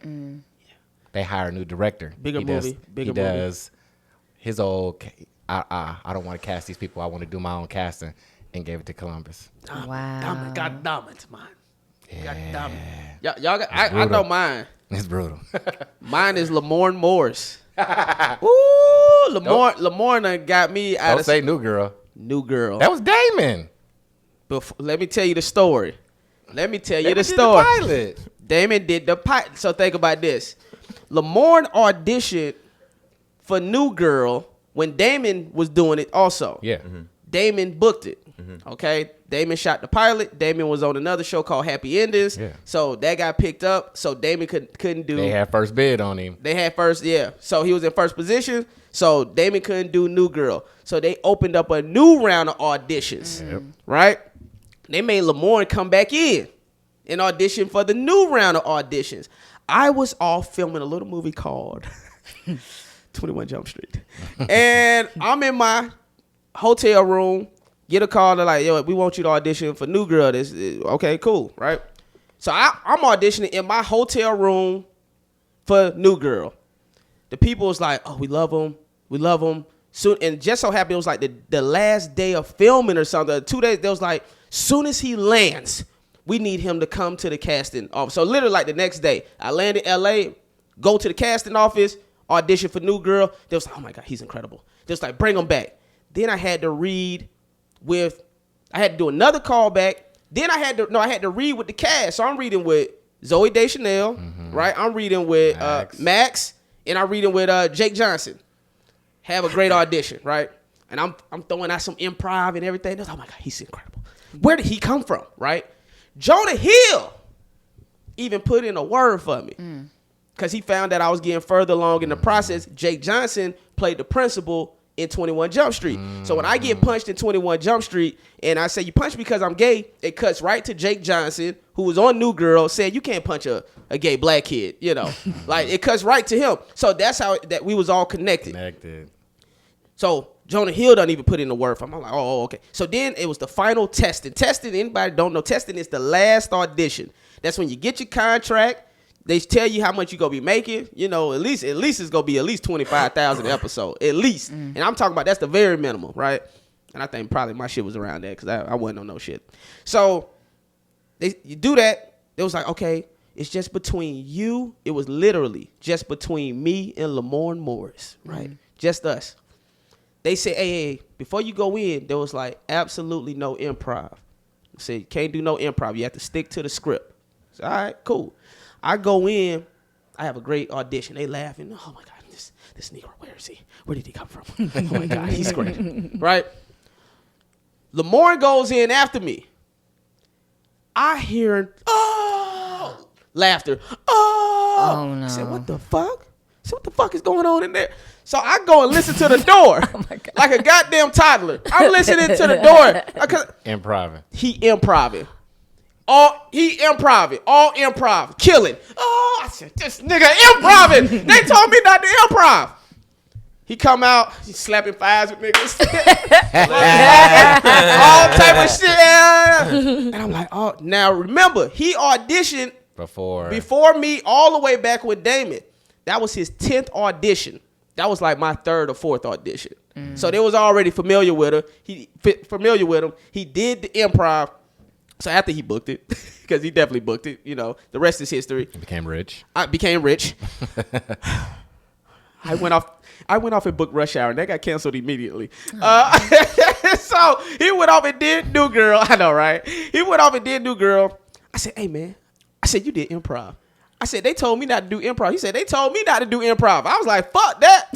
They hire a new director. Bigger he movie. Does his old, I don't want to cast these people. I want to do my own casting, and gave it to Columbus. Wow. God damn it, man. Yeah. God damn it. Y'all got, I know mine. It's brutal. Mine is Lamorne Morris. Ooh, Lamorne done got me out Don't of say New Girl. New Girl. That was Damon. Let me tell you the story. Damon did the pilot. Damon did the pilot. So think about this. Lamorne auditioned for New Girl when Damon was doing it also. Yeah. Mm-hmm. Damon booked it. Okay. Damon shot the pilot. Damon was on another show called Happy Endings. Yeah. So that got picked up. So Damon couldn't do. They had first bid on him. They had first, yeah. So he was in first position. So Damon couldn't do New Girl. So they opened up a new round of auditions. Yep. Right? They made Lamorne come back in and audition for the new round of auditions. I was off filming a little movie called 21 Jump Street. And I'm in my hotel room, get a call. They're like, yo, we want you to audition for New Girl. This okay, cool, right? So I'm auditioning in my hotel room for New Girl. The people was like, oh, we love him. We love him. Soon, and just so happened it was like the last day of filming or something. 2 days, they was like, soon as he lands, we need him to come to the casting office. So literally like the next day, I land in LA, go to the casting office, audition for New Girl. They was like, oh my God, he's incredible. Just like, bring him back. Then I had to do another callback. Then I had to read with the cast. So I'm reading with Zooey Deschanel, right? I'm reading with Max, and I'm reading with Jake Johnson. Have a great audition, right? And I'm throwing out some improv and everything. Oh my God, he's incredible. Where did he come from, right? Jonah Hill even put in a word for me because he found that I was getting further along in the process. Jake Johnson played the principal in 21 Jump Street. So when I get punched in 21 Jump Street and I say, you punched me because I'm gay, it cuts right to Jake Johnson, who was on New Girl, said, you can't punch a gay black kid, you know. Like, it cuts right to him. So that's how that we was all connected. So Jonah Hill doesn't even put in the word for him. I'm like, oh, okay. So then it was the final testing. Testing, anybody don't know, testing is the last audition. That's when you get your contract. They tell you how much you gonna be making. You know, at least it's gonna be at least 25,000 an episode, at least. And I'm talking about that's the very minimum, right? And I think probably my shit was around that because I wasn't on no shit. So you do that. It was like, okay, it's just between you. It was literally just between me and Lamorne Morris, right? Just us. They said, hey, before you go in, there was like absolutely no improv. They said, you can't do no improv. You have to stick to the script. I said, all right, cool. I go in. I have a great audition. They laughing. Oh, my God, this Negro, where is he? Where did he come from? Oh, my God, he's great. Right? Lamorne goes in after me. I hear, oh, laughter. Oh, no. I said, what the fuck? I said, what the fuck is going on in there? So I go and listen to the door like a goddamn toddler. I'm listening to the door. Improving. He improving. All improv. Killing. Oh, I said, this nigga improving. They told me not to improv. He come out, he's slapping thighs with niggas. All type of shit. And I'm like, oh, now remember, he auditioned before me all the way back with Damon. That was his 10th audition. That was like my 3rd or 4th audition. So they was already familiar with him. He did the improv. So after he booked it, because he definitely booked it, you know, the rest is history. He became rich. I became rich. I went off and booked Rush Hour, and that got canceled immediately. So he went off and did New Girl. I know, right? He went off and did New Girl. I said, hey, man. I said, you did improv. I said, they told me not to do improv. He said, they told me not to do improv. I was like, fuck that.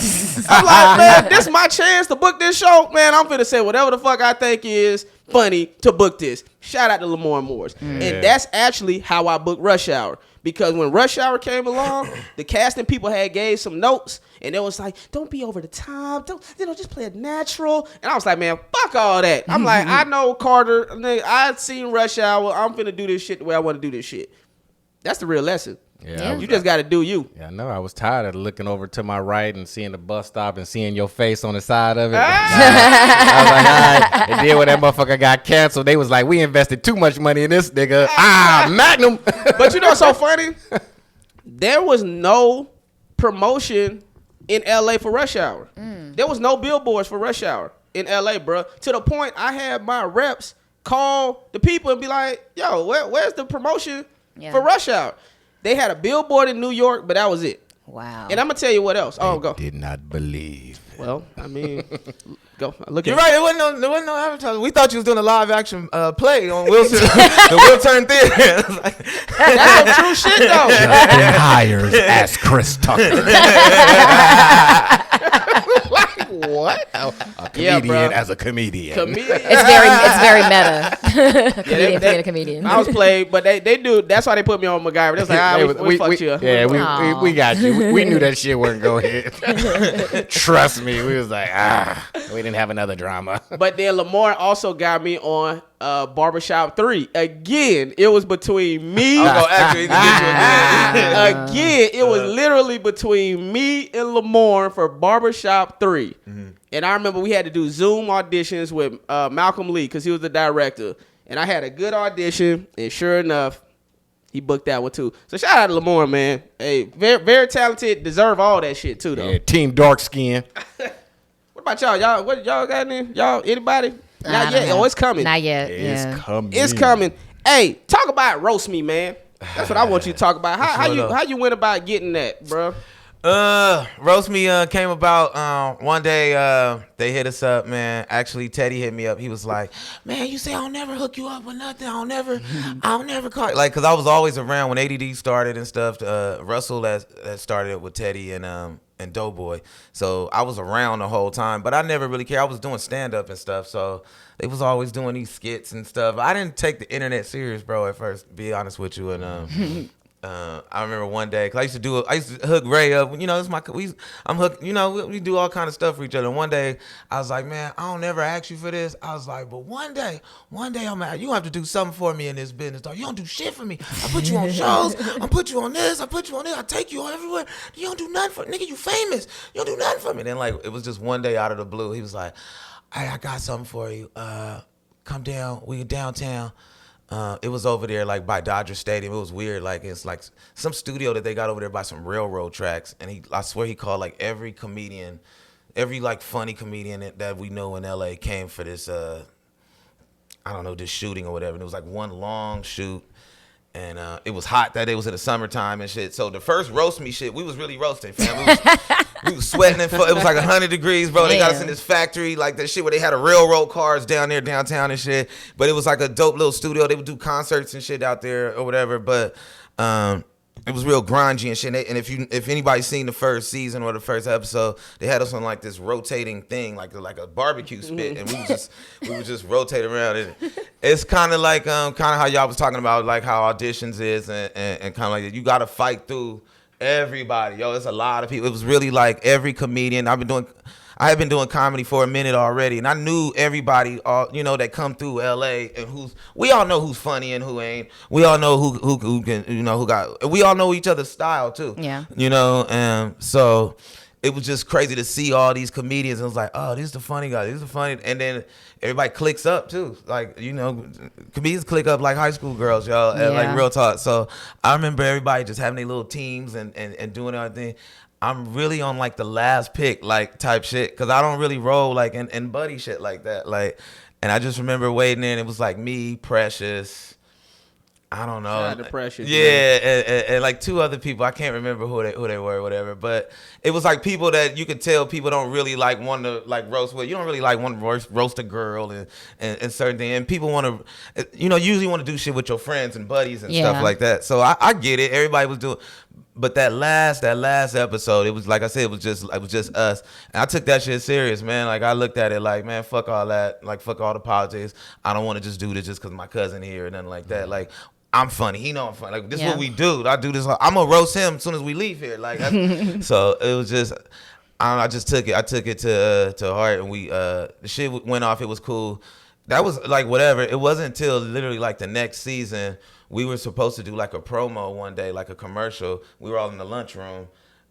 I'm like, man, this is my chance to book this show. Man, I'm finna say whatever the fuck I think is funny to book this. Shout out to Lamorne Morris. And that's actually how I booked Rush Hour. Because when Rush Hour came along, the casting people had gave some notes. And it was like, don't be over the top. Don't, just play it natural. And I was like, man, fuck all that. I'm like, I know Carter. I seen Rush Hour. I'm finna do this shit the way I want to do this shit. That's the real lesson. Yeah, you just got to do you. Yeah, I know. I was tired of looking over to my right and seeing the bus stop and seeing your face on the side of it. I was like, all right. And then when that motherfucker got canceled, they was like, we invested too much money in this nigga. Magnum. But you know what's so funny? There was no promotion in LA for rush hour. There was no billboards for rush hour in LA, bro. To the point I had my reps call the people and be like, yo, where's the promotion for rush hour? They had a billboard in New York, but that was it. Wow. And I'm going to tell you what else. Go. Did not believe. Well, I mean, go. Look You're at right. There wasn't no advertising. We thought you was doing a live action play on Wilson, the Will Turn Theater. That's some true shit, though. And hires as Chris Tucker. Like, what? A comedian as a comedian. It's very meta. Comedian playing a comedian. I was played, but they do. That's why they put me on MacGyver. That's like, we fucked you. Yeah, we got you. We knew that shit wasn't going to hit. Trust me. We was like, we didn't have another drama. But then Lamar also got me on Barbershop 3. Again, it was between me. Again, it was literally between me and Lamar for Barbershop 3. And I remember we had to do Zoom auditions with Malcolm Lee because he was the director. And I had a good audition, and sure enough, he booked that one too. So shout out to Lamar, man. Hey, very, very talented. Deserve all that shit too, though. Yeah, team dark skin. What about y'all? What y'all got in? Y'all, anybody? Not yet. Oh, it's coming. Not yet. It's coming. It's coming. Hey, talk about roast me, man. That's what I want you to talk about. How you went about getting that, bro? Roast Me came about one day. They hit us up, man. Actually, Teddy hit me up. He was like, "Man, you say I'll never hook you up with nothing. I'll never call you." Like, cause I was always around when ADD started and stuff. Russell that started it with Teddy and Doughboy. So I was around the whole time, but I never really cared. I was doing stand up and stuff, so they was always doing these skits and stuff. I didn't take the internet serious, bro, at first. To be honest with you, and I remember one day, cause I used to hook Ray up. You know, I'm hooked. You know, we do all kind of stuff for each other. And one day, I was like, man, I don't never ask you for this. I was like, but one day, you have to do something for me in this business, dog. You don't do shit for me. I put you on shows. I put you on this. I put you on this. I take you everywhere. You don't do nothing for nigga. You famous. You don't do nothing for me. Then like it was just one day out of the blue, he was like, hey, I got something for you. Come down. We downtown. It was over there like by Dodger Stadium. It was weird. Like it's like some studio that they got over there by some railroad tracks. And I swear he called like every comedian, every like funny comedian that we know in LA came for this, I don't know, this shooting or whatever. And it was like one long shoot. And it was hot that day. It was in the summertime and shit. So the first roast me shit, we was really roasting, fam. We was sweating. It was like 100 degrees, bro. They got us in this factory, like that shit where they had a railroad cars down there downtown and shit. But it was like a dope little studio. They would do concerts and shit out there or whatever. But it was real grungy and shit. And if anybody's seen the first season or the first episode, they had us on like this rotating thing, like a barbecue spit, and we would just rotate around. And it's kind of like how y'all was talking about, like how auditions is, and kind of like you got to fight through everybody. Yo, it's a lot of people. It was really like every comedian. I have been doing comedy for a minute already, and I knew everybody, that come through LA, and we all know who's funny and who ain't. We all know who can, who got. We all know each other's style too. Yeah. And so it was just crazy to see all these comedians. And it was like, oh, this is the funny guy. This is the funny, and then everybody clicks up too. Like comedians click up like high school girls, y'all. Yeah. Like real talk. So I remember everybody just having their little teams and doing everything. I'm really on like the last pick like type shit because I don't really roll like in buddy shit like that. Like, and I just remember waiting in. It was like me, Precious. I don't know. Shout out to Precious. Yeah, and like two other people. I can't remember who they were or whatever. But it was like people that you could tell people don't really like want to like roast with. You don't really like want to roast a girl and certain things. And people want to, usually want to do shit with your friends and buddies and stuff like that. So I get it. Everybody was doing. But that last episode, it was like I said, it was just us, and I took that shit serious, man. Like I looked at it like, man, fuck all that, like fuck all the politics. I don't want to just do this just because my cousin here or nothing like that. Like I'm funny, he know I'm funny. Like this is what we do. I do this. I'm gonna roast him as soon as we leave here. Like so, it was just. I just took it. I took it to heart, and we the shit went off. It was cool. That was like whatever. It wasn't until literally like the next season. We were supposed to do like a promo one day, like a commercial. We were all in the lunchroom,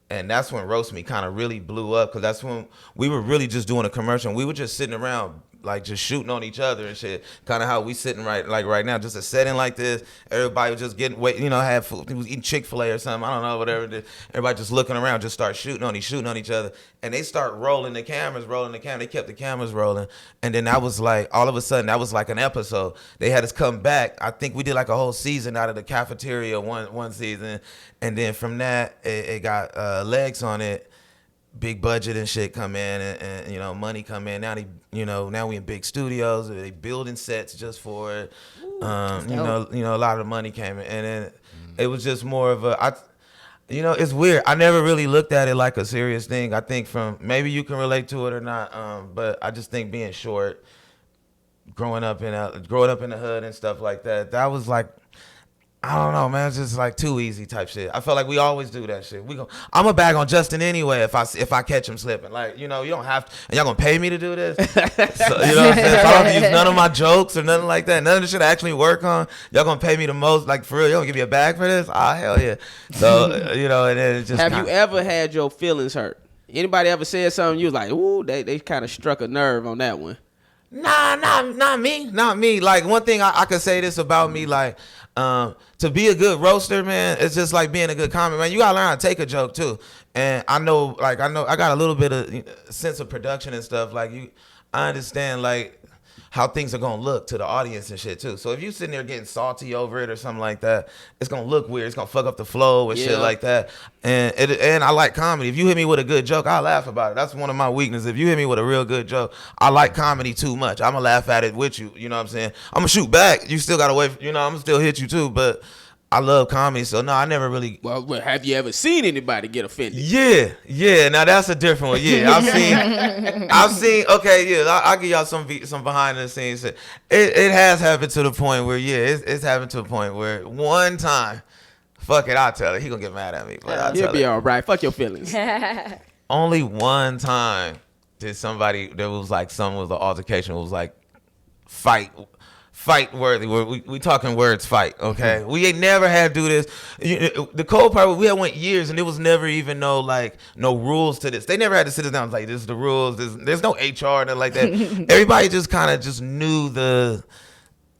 and that's when Roast Me kind of really blew up because that's when we were really just doing a commercial. And we were just sitting around like just shooting on each other and shit. Kind of how we sitting right now, just a setting like this. Everybody was just getting had food. He was eating Chick-fil-A or something. I don't know, whatever it is. Everybody just looking around, just start shooting on each other, and they start rolling the cameras. They kept the cameras rolling, and then that was like all of a sudden that was like an episode. They had us come back. I think we did like a whole season out of the cafeteria one season, and then from that it got legs on it. Big budget and shit come in, and money come in. Now we in big studios. They building sets just for it. A lot of money came in, and then it was just more of it's weird. I never really looked at it like a serious thing. I think from maybe you can relate to it or not, but I just think being short, growing up in the hood and stuff like that, that was like. I don't know, man. It's just like too easy type shit. I feel like we always do that shit. I'm a bag on Justin anyway if I catch him slipping. Like, you don't have to. And y'all gonna pay me to do this? So, you know what I'm saying? So I don't have to use none of my jokes or nothing like that. None of the shit I actually work on. Y'all gonna pay me the most? Like, for real? You gonna give me a bag for this? Ah, hell yeah. So, and then it's just. Have you ever had your feelings hurt? Anybody ever said something you was like, ooh, they kind of struck a nerve on that one? Nah, not me. Like, one thing I could say this about me, like, to be a good roaster, man, it's just like being a good comic, man. You gotta learn how to take a joke too. And I know I got a little bit of sense of production and stuff. Like I understand like how things are gonna look to the audience and shit too. So if you sitting there getting salty over it or something like that, it's gonna look weird. It's gonna fuck up the flow and shit like that. And I like comedy. If you hit me with a good joke, I'll laugh about it. That's one of my weaknesses. If you hit me with a real good joke, I like comedy too much. I'm gonna laugh at it with you. You know what I'm saying? I'm gonna shoot back. You still gotta wait. I'm gonna still hit you too. But I love comedy, so no, I never really. Well, have you ever seen anybody get offended? Yeah. Now that's a different one. Yeah, I've seen. Okay, yeah, I'll give y'all some behind the scenes. It has happened to the point where it's happened to a point where one time, fuck it, I'll tell it. He gonna get mad at me, but he'll be all right. Fuck your feelings. Only one time did somebody there was like something was an altercation. It was like fight worthy. We talking words fight, okay? We ain't never had to do this. The cold part, we had went years and there was never even no rules to this. They never had to sit us down and like, this is the rules. There's no HR and like that. Everybody just kind of just knew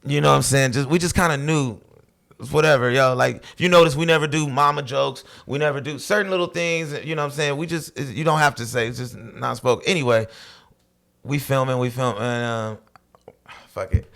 you know what I'm saying? We just kind of knew whatever, yo. Like, if you notice, we never do mama jokes. We never do certain little things, you know what I'm saying? You don't have to say, it's just not spoken. Anyway, we film and fuck it.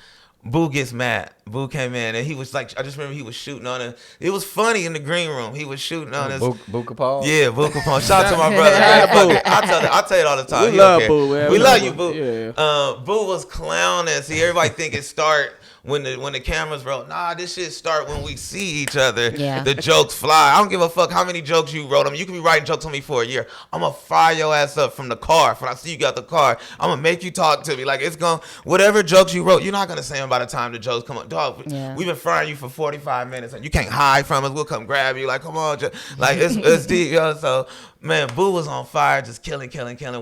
Boo gets mad. Boo came in and he was like, I just remember he was shooting on it. It was funny in the green room. He was shooting on us. Boo Capone? Yeah, Boo Capone. Shout out to my brother. Man. I'll tell you all the time. We love Boo, man. We love you, Boo. Yeah. Boo was clowning. See, everybody think it start when the cameras roll. Nah, this shit start when we see each other. Yeah. The jokes fly. I don't give a fuck how many jokes you wrote. I mean, you can be writing jokes on me for a year. I'm going to fire your ass up from the car. When I see you got the car, I'm going to make you talk to me. Like, it's going to, whatever jokes you wrote, you're not going to say them by the time the jokes come up. Dog, we've been firing you for 45 minutes and you can't hide from us. We'll come grab you. Like, come on. Like, it's deep, yo. So, man, Boo was on fire, just killing.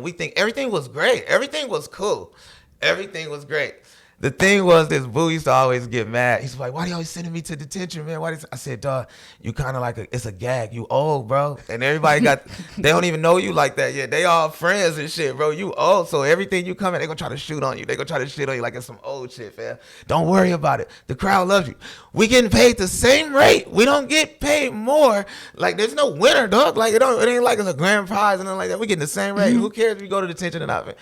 We think everything was great. Everything was cool. Everything was great. The thing was, this Boo used to always get mad. He's like, why are you always sending me to detention, man? I said, dog, you kind of like it's a gag. You old, bro. And everybody they don't even know you like that yet. They all friends and shit, bro. You old. So everything you come in, they going to try to shoot on you. They going to try to shit on you like it's some old shit, fam. Don't worry about it. The crowd loves you. We getting paid the same rate. We don't get paid more. Like, there's no winner, dog. Like, it ain't like it's a grand prize and nothing like that. We getting the same rate. Who cares if you go to detention or not, man?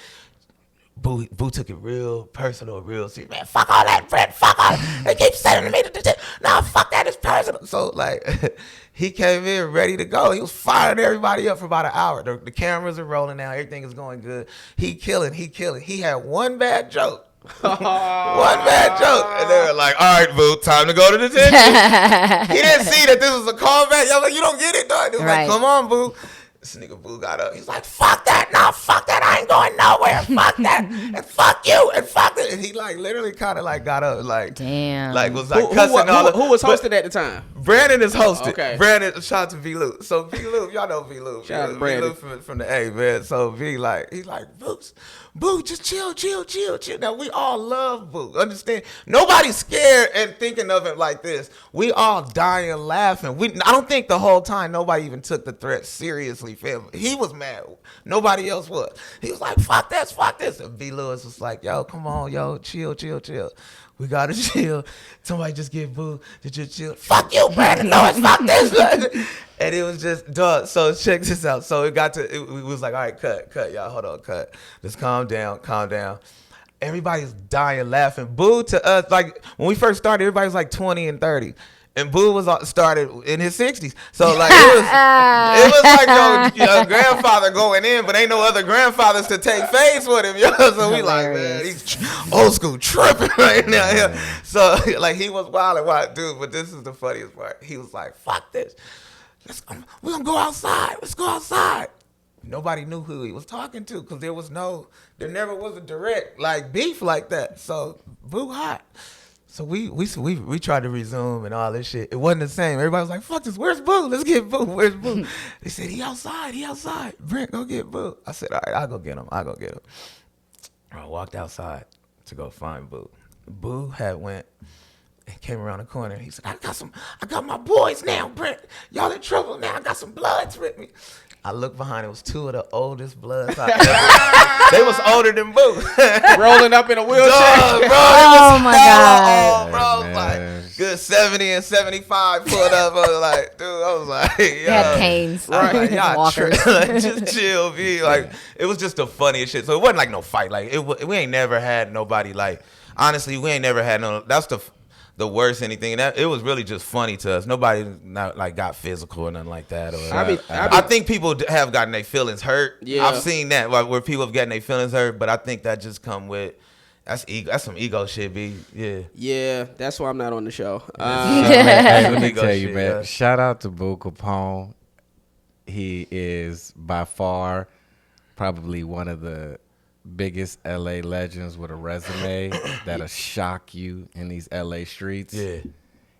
Boo took it real personal, real serious. Man, fuck all that, Brent. Fuck all that. They keep sending me to detention. Nah, fuck that. It's personal. So, like, he came in ready to go. He was firing everybody up for about an hour. The cameras are rolling now. Everything is going good. He killing. He had one bad joke. One bad joke. And they were like, all right, Boo, time to go to detention. He didn't see that this was a callback. Y'all like, you don't get it, dog. They was like, come on, Boo. This nigga Boo got up. He's like, fuck that. Nah, fuck that. I ain't going nowhere. Fuck that. And fuck you. And fuck it. And he like literally kind of like got up. Like, damn. Like was like cussing who was hosting at the time? Brandon is hosted. Okay. Brandon, shout out to V. Lou. So V. Lou, y'all know V. Lou. Shout out to Brandon. V. Lou from the A, man. So V, he's like, Boo, just chill. Now we all love Boo. Understand? Nobody's scared and thinking of it like this. We all dying laughing. I don't think the whole time nobody even took the threat seriously, fam. He was mad. Nobody else was. He was like, fuck this. And V. Lewis was like, yo, come on, yo, chill. We gotta chill. Somebody just get Boo to just chill. Fuck you, Brandon Lewis. Fuck this. And it was just, dog. So check this out. So it was like, all right, cut, y'all. Hold on, cut. Just calm down. Everybody's dying laughing. Boo to us, like when we first started, everybody was like 20 and 30. And Boo was started in his 60s. So like it was like your grandfather going in, but ain't no other grandfathers to take face with him. Yo. So we like, man, he's old school tripping right now. Yeah. So like he was wild, dude. But this is the funniest part. He was like, fuck this. We're gonna go outside. Let's go outside. Nobody knew who he was talking to because there never was a direct like beef like that. So Boo hot. So we tried to resume and all this shit. It wasn't the same. Everybody was like, fuck this. Where's Boo? Let's get Boo. Where's Boo? They said, he outside. Brent, go get Boo. I said, all right, I'll go get him. I walked outside to go find Boo. Boo had went and came around the corner. He said, I got my boys now, Brent. Y'all in trouble now. I got some bloods with me. I looked behind. It was two of the oldest bloods I ever. They was older than Boo. Rolling up in a wheelchair. Dog, bro. Oh my God. Old, bro. Like good 70 and 75 foot up. I was like, dude, I was like, yo. They had canes. Right, y'all Walkers. like, just chill, B. Like, it was just the funniest shit. So it wasn't like no fight. Like, we ain't never had nobody like. Honestly, we ain't never had no. That's the worst anything. That it was really just funny to us. Nobody got physical or nothing like that. Or I think people have gotten their feelings hurt. Yeah, I've seen that where people have gotten their feelings hurt. But I think that just come with that's some ego shit, B. Yeah, that's why I'm not on the show. Hey, let me tell you, man. Yeah. Shout out to Boo Capone. He is by far probably one of the biggest LA legends with a resume that'll shock you in these LA streets. Yeah.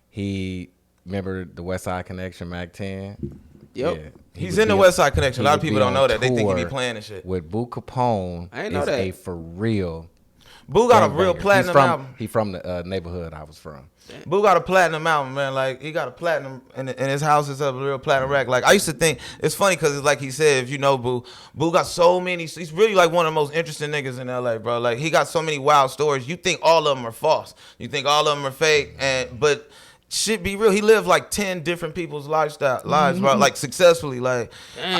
He remember the West Side Connection, Mac 10? Yep. Yeah. He's in the West Side Connection. A lot of people don't know that. They think he be playing and shit. With Boo Capone is a for real. Boo got a real platinum album. He from the neighborhood I was from. Boo got a platinum album, man. Like, he got a platinum, and his house is a real platinum rack. Like, I used to think, it's funny because it's like he said, if you know Boo got so many, he's really like one of the most interesting niggas in LA, bro. Like, he got so many wild stories. You think all of them are false. You think all of them are fake, but shit be real. He lived like 10 different people's lives, bro, like successfully. Like,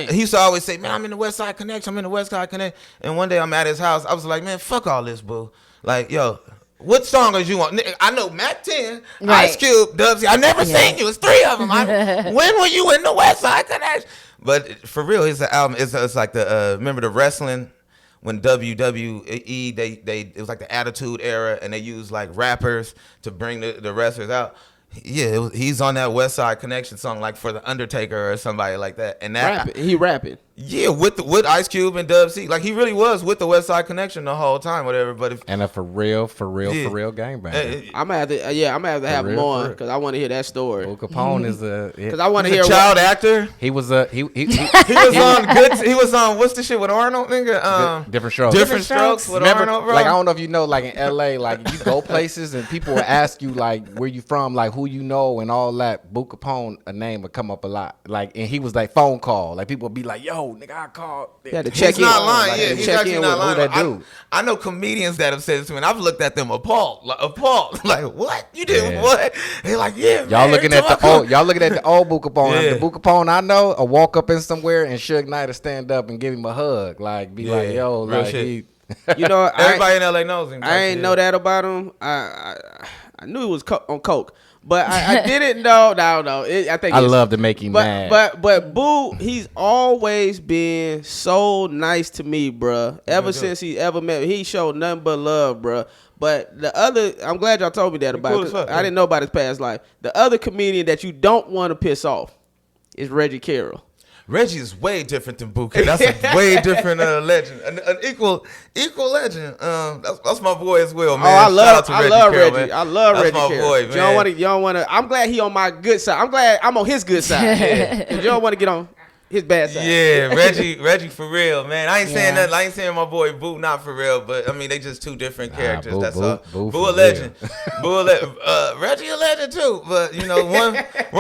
he used to always say, man, I'm in the West Side Connection. And one day I'm at his house. I was like, man, fuck all this, Boo. Like, yo, what song is you want? I know Mac 10, right. Ice Cube, Dubsy. I never seen you. It's 3 of them. When were you in the West Side Connection? But for real, his album. It's like the remember the wrestling when WWE it was like the Attitude Era and they used like rappers to bring the wrestlers out. Yeah, he's on that West Side Connection song, like for the Undertaker or somebody like that. And that he rapping. Yeah, with Ice Cube and Dub C, like he really was with the West Side Connection the whole time, whatever. But and a for real gangbanger. I'm gonna have to have him on because I want to hear that story. Boo Capone is because I want to hear a child actor. He was he was on what's the shit with Arnold, nigga? Different Strokes. Different Strokes with Arnold, bro. Like I don't know if you know, like in LA, like you go places and people will ask you like where you from, like who you know and all that. Boo Capone, a name would come up a lot. Like and he was like phone call. Like people would be like, yo, nigga, I called. Yeah, to check he's not lying. Like, yeah, he's actually not lying. Who that dude? I know comedians that have said this to me, and I've looked at them appalled. Like, what? You did what? They're like, yeah, y'all man, looking at the old Boo Capone. Yeah. The Boo Capone I know, I walk up in somewhere and Suge Knight will stand up and give him a hug. Like, be like, yo, real like shit. You know, everybody in LA knows him. I ain't know that about him. I knew he was on coke. But I didn't know. No. I think I love to make him mad. But Boo, he's always been so nice to me, bruh. Ever since he ever met me, he showed nothing but love, bruh. But the other, I'm glad y'all told me that about cool it. I didn't know about his past life. The other comedian that you don't want to piss off is Reggie Carroll. Reggie is way different than Bouquet. That's a way different legend, an equal legend. That's my boy as well, man. Oh, I love Carroll, Reggie. man. I love That's Reggie. my Carroll. boy, man. You don't want to. I'm glad he on my good side. I'm glad I'm on his good side. Yeah. You don't want to get on his bad side. Yeah, Reggie for real, man. I ain't saying nothing. I ain't saying my boy Boo not for real, but I mean they just two different characters. That's all. Boo a legend. Reggie a legend too, but you know one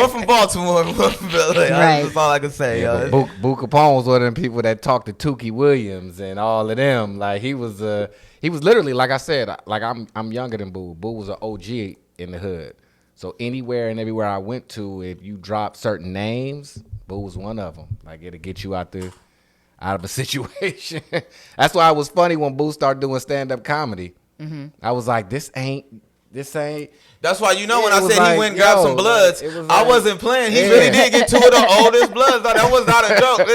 from Baltimore, one from LA. Right. That's all I can say. Yeah, Boo Capone was one of them people that talked to Tukey Williams and all of them. Like he was literally, like I said, like I'm younger than Boo. Boo was an OG in the hood. So anywhere and everywhere I went to, if you drop certain names, Boo was one of them. Like it'll get you out of a situation. That's why it was funny when Boo started doing stand-up comedy. Mm-hmm. I was like, this ain't. That's why when I said like, he went and grabbed some bloods, I wasn't playing. He really did get two of the oldest bloods. That was not a joke.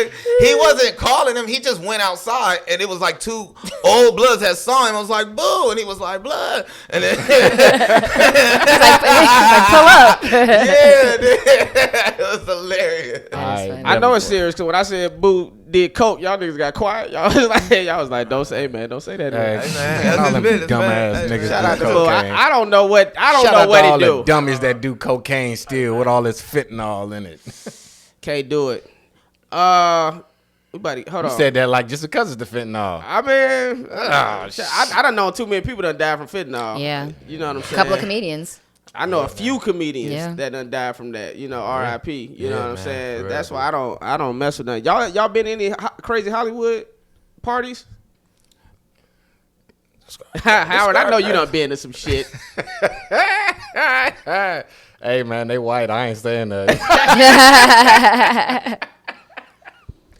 He wasn't calling him. He just went outside, and it was like two old bloods that saw him. I was like, Boo, and he was like, blood. And then like, pull up. It was hilarious. I know it's serious because when I said Boo did coke, y'all niggas got quiet. Y'all was like, don't say that. Hey, man, that's his business, dumbass niggas. Shout out to Boo. Cocaine. I don't know what Shout out what to he all do. the dummies that do cocaine still with all this fentanyl in it. Can't do it. Buddy, hold You on. said that like just because it's the fentanyl. I mean, I done know too many people that died from fentanyl. Yeah. You know what I'm saying? A couple of comedians. I know a few comedians that done died from that. You know, R.I.P. You know what I'm saying? real, That's why I don't mess with that. Y'all been in any crazy Hollywood parties? Howard, I know you done been to some shit. Hey man, they white. I ain't saying that.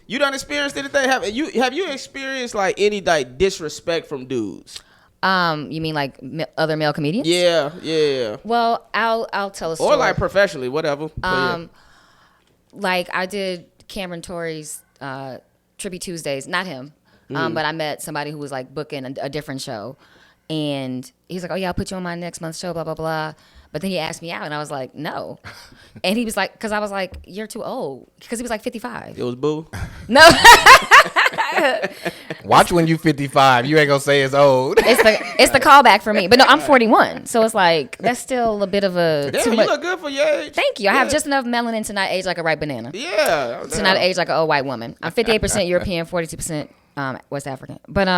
You done experienced anything? Have you experienced like any like disrespect from dudes? You mean like other male comedians? Yeah. Well, I'll tell a story. Or like professionally, whatever. Like I did Cameron Torrey's Trippy Tuesdays, not him, but I met somebody who was like booking a different show, and he's like, "Oh yeah, I'll put you on my next month's show," blah blah blah. But then he asked me out, and I was like, "No," and he was like, "Because I was like, you're too old," because he was like 55. It was Boo. No. Watch when you 55. You ain't gonna say it's old. It's the callback for me. But no, I'm 41, so it's like that's still a bit of a. Damn, you look good for your age. Thank you. I have just enough melanin to not age like a ripe banana. Yeah. To not age like an old white woman. I'm 58% European, 42% West African. But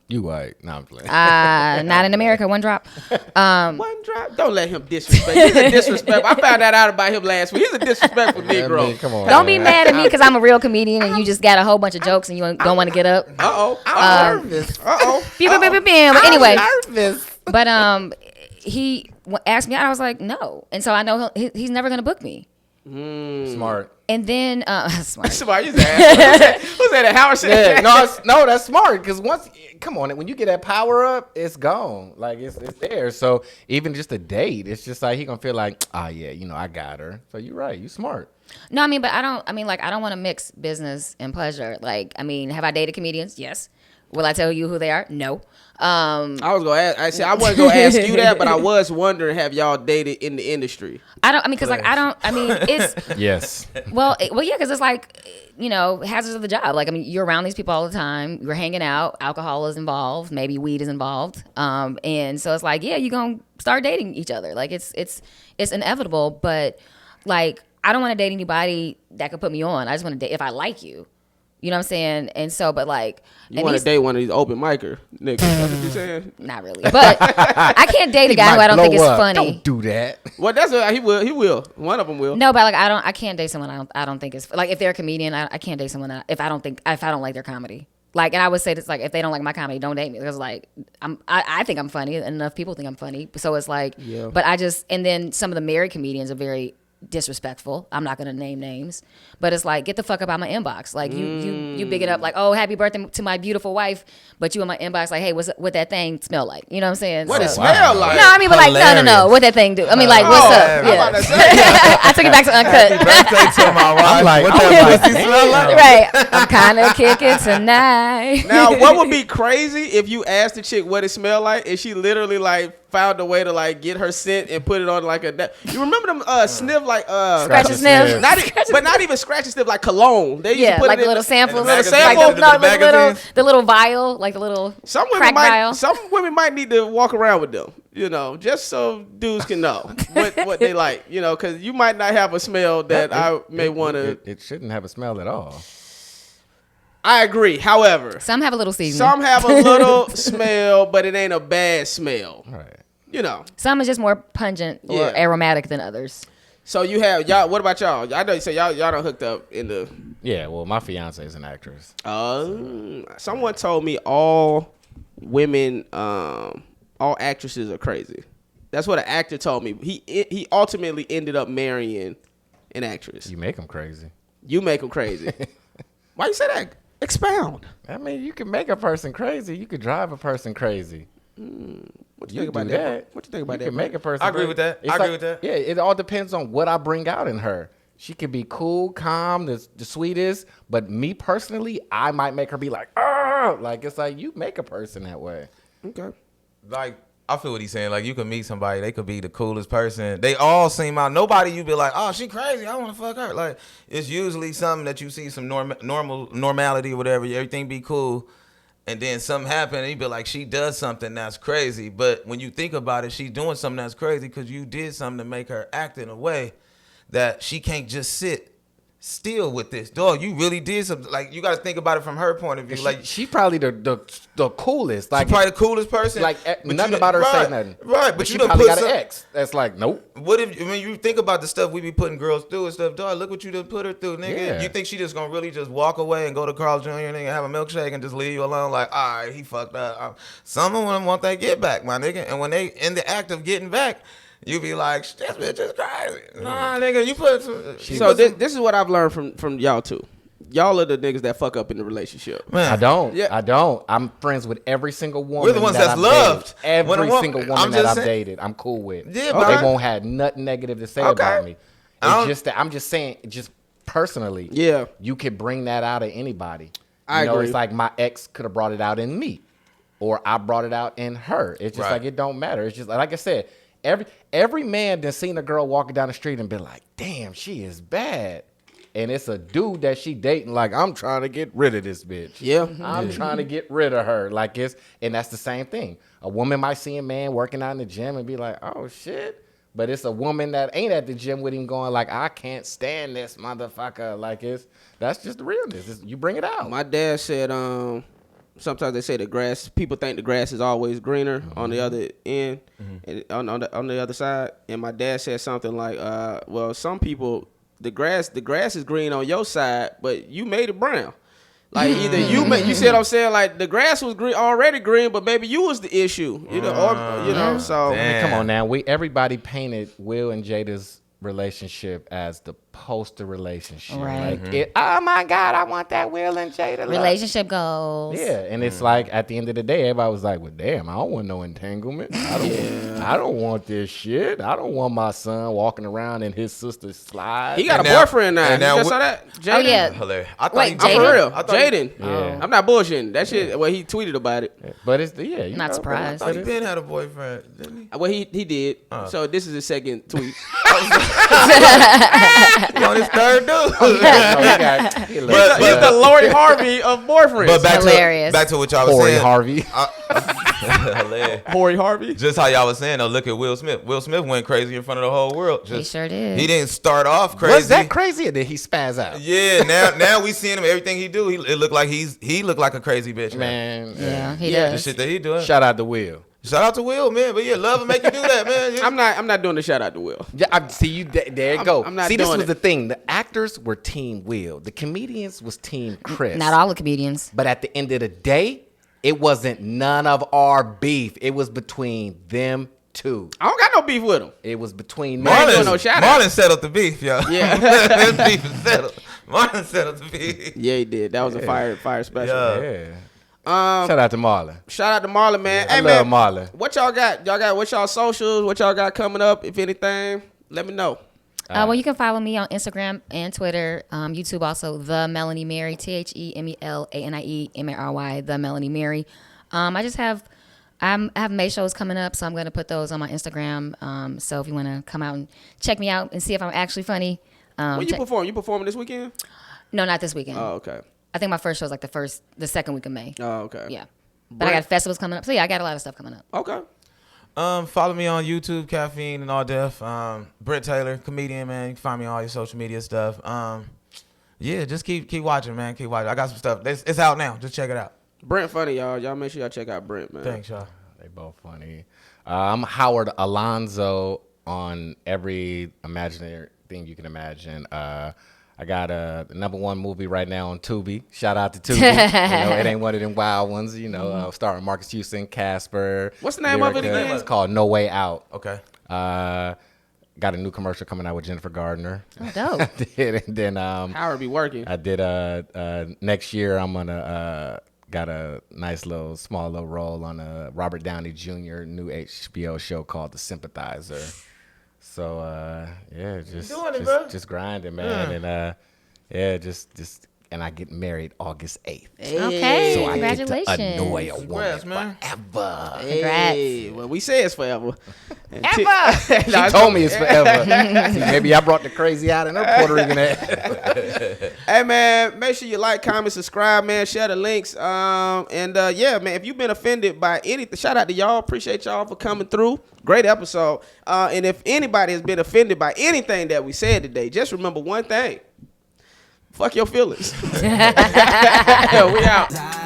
You white? No, I'm playing. not in America. One drop. One drop. Don't let him disrespect. He's a disrespect. I found that out about him last week. He's a disrespectful Negro. I mean, come on. Don't be mad at me because I'm a real comedian and you just got a whole bunch of jokes and you don't want to get up. I'm nervous. But anyway. nervous. But he asked me out. I was like, no. And so I know he's never going to book me. Smart. And then smart. Somebody used to ask. Who's that? Howard said. Yeah, no, that's smart because come on, when you get that power up, it's gone. Like it's there. So even just a date, it's just like he gonna feel like, yeah, I got her. So you're right, you smart. No, I mean, but I don't want to mix business and pleasure. Like, I mean, have I dated comedians? Yes. Will I tell you who they are? No. I was gonna ask. I wasn't gonna ask you that, but I was wondering, have y'all dated in the industry? It's Yes. well, yeah, because it's like, hazards of the job. Like, I mean, you're around these people all the time. You're hanging out. Alcohol is involved. Maybe weed is involved. And so it's like, yeah, you're gonna start dating each other. Like, it's inevitable. But like, I don't want to date anybody that could put me on. I just want to date if I like you. You know what I'm saying? And so, but like... You want to date one of these open micer niggas. That's what you saying? Not really. But I can't date a guy who I don't think is funny. Don't do that. Well, that's what he will. One of them will. No, but like I can't date someone I don't think is... Like if they're a comedian, I can't date someone if I don't like their comedy. Like, and I would say this, like, if they don't like my comedy, don't date me. Because like, I think I'm funny, and enough people think I'm funny. So it's like... Yeah. But and then some of the married comedians are very... disrespectful. I'm not gonna name names, but it's like, get the fuck up out my inbox. Like you big it up like, oh, happy birthday to my beautiful wife, but you in my inbox like, hey, what that thing smell like? You know what I'm saying? What it smell like? No, I mean, but like, no, what that thing do? I mean, like, what's up? I'm about to say. I took it back to uncut. Birthday to my wife. I'm like, what that pussy smell like? Right. I'm kind of kicking tonight. Now, what would be crazy if you asked the chick what it smelled like and she literally like found a way to like get her scent and put it on like a. You remember them sniff like Scratch and sniff. Not even scratch and sniff like cologne. They used to put like it in little samples, like the little vial, like the little crack vial. Some women might need to walk around with them, just so dudes can know what they like, because you might not have a smell that I may want to. It shouldn't have a smell at all. I agree. However, some have a little seasoning. Some have a little smell, but it ain't a bad smell. Right. Some is just more pungent or aromatic than others. So you have y'all. What about y'all? I know you say y'all done hooked up in the. Yeah, well, my fiance is an actress. Someone told me all women, all actresses are crazy. That's what an actor told me. He ultimately ended up marrying an actress. You make them crazy. You make them crazy. Why you say that? Expound. I mean, you can make a person crazy. You could drive a person crazy. What you think about that? What you think about that? You can make a person. I agree with that. I agree with that. Yeah, it all depends on what I bring out in her. She could be cool, calm, the sweetest. But me personally, I might make her be like, ah, like it's like you make a person that way. Okay. Like, I feel what he's saying. Like, you could meet somebody, they could be the coolest person. They all seem out. Nobody you be like, oh, she crazy. I want to fuck her. Like, it's usually something that you see some normality or whatever. Everything be cool. And then something happen and you be like, she does something that's crazy. But when you think about it, she's doing something that's crazy because you did something to make her act in a way that she can't just sit still with this. Dog, you really did something. Like, you got to think about it from her point of view. She probably the coolest. Like, she probably the coolest person. Like, nothing about her say nothing. Right, but she you done probably put got an ex. That's like, nope. What if, you think about the stuff we be putting girls through and stuff, dog, look what you done put her through, nigga. Yeah. You think she just gonna really just walk away and go to Carl Jr. and have a milkshake and just leave you alone? Like, all right, he fucked up. Some of them want that get back, my nigga. And when they in the act of getting back, you be like, this bitch is crazy. Nah, nigga, you put some. So this is what I've learned from y'all too. Y'all are the niggas that fuck up in the relationship. Man, I don't. Yeah. I don't. I'm friends with every single woman. We're the ones that's I've loved. Dated. Every single woman that I've saying, dated, I'm cool with. Yeah, but but they won't have nothing negative to say about me. It's just that I'm just saying, just personally. Yeah, you could bring that out of anybody. I agree. It's like my ex could have brought it out in me, or I brought it out in her. It's just like it don't matter. It's just like I said. Every man that's seen a girl walking down the street and been like, damn, she is bad. And it's a dude that she dating, like, I'm trying to get rid of this bitch. Yeah. I'm trying to get rid of her. Like, and that's the same thing. A woman might see a man working out in the gym and be like, oh, shit. But it's a woman that ain't at the gym with him going like, I can't stand this motherfucker. Like, that's just the realness. You bring it out. My dad said, sometimes they say people think the grass is always greener on the other end, and on the other side. And my dad said something like, well, some people, the grass is green on your side, but you made it brown. Like either you see what I'm saying? Like the grass was already green, but maybe you was the issue, So Come on now, everybody painted Will and Jada's relationship as the poster relationship. Right. Like oh my God, I want that Will and Jada relationship goals. Yeah, and it's like at the end of the day, everybody was like, well, damn, I don't want no entanglement. I don't want this shit. I don't want my son walking around in his sister's slide. He got a boyfriend now. You just saw that? Jaden? Oh, yeah. Hilarious. Wait, I'm for real. I thought Jaden. Yeah. I'm not bullshitting. That shit, well, he tweeted about it. But it's you Not know, surprised. I thought he been had a boyfriend, didn't he? Well, he did. So this is his second tweet. He on his third dude. He's the Lori Harvey of boyfriends. But Hilarious. back to what y'all was Corey saying. Harvey. Hilarious. Lori Harvey. Just how y'all was saying, though, look at Will Smith. Will Smith went crazy in front of the whole world. He sure did. He didn't start off crazy. Was that crazy or did he spaz out? Yeah, now we seeing him. Everything he do, it look like he looked like a crazy bitch, man. Yeah, he The does. shit that he doing. Shout out to Will. Shout out to Will, man. But yeah, love and make you do that, man. I'm not doing the shout out to Will. Yeah, I see you. There you go. I'm not see, this doing was it. the thing. The actors were Team Will. The comedians was Team Chris. Not all the comedians. But at the end of the day, it wasn't none of our beef. It was between them two. I don't got no beef with him. It was between I ain't them. doing no shout out. Marlon settled the beef, y'all. Yeah. His beef is settled. Marlon settled the beef. Yeah, he did. That was a fire special. Yeah. Shout out to Marlon. Shout out to Marlon, man. I Hey, love man, Marlon. what y'all got? Y'all got what y'all socials? What y'all got coming up? If anything, let me know. Well, you can follow me on Instagram and Twitter, YouTube also, The Melanie Mary, TheMelannie Mary, The Melanie Mary. I just have I have May shows coming up, so I'm going to put those on my Instagram. So if you want to come out and check me out and see if I'm actually funny. When you perform? You performing this weekend? No, not this weekend. Oh, okay. I think my first show is like the second week of May. Oh, okay. Yeah. But I got festivals coming up. So yeah, I got a lot of stuff coming up. Okay. Follow me on YouTube, Caffeine and All Deaf. Brent Taylor, comedian, man. You can find me on all your social media stuff. Yeah, just keep watching, man. Keep watching. I got some stuff. It's out now. Just check it out. Brent funny, y'all. Y'all make sure y'all check out Brent, man. Thanks, y'all. They both funny. I'm Howard Alonzo on every imaginary thing you can imagine. I got a #1 movie right now on Tubi. Shout out to Tubi. It ain't one of them wild ones. Starring Marcus Houston, Casper. What's the name of it again? It's called No Way Out. Okay. Got a new commercial coming out with Jennifer Gardner. Oh, dope. I did, and then Howard be working. I did next year I'm gonna got a nice small little role on a Robert Downey Jr. new HBO show called The Sympathizer. So just grinding, man, and just and I get married August 8th. Okay, so I congratulations. get to annoy a woman Congrats, man. forever. Hey, well, we say it's forever. Ever. She told me it's forever. See, maybe I brought the crazy out in her Puerto Rican ass. Hey, man, make sure you like, comment, subscribe, man. Share the links. Yeah, man, if you've been offended by anything, shout out to y'all. Appreciate y'all for coming through. Great episode. And if anybody has been offended by anything that we said today, just remember one thing. Fuck your feelings. We out.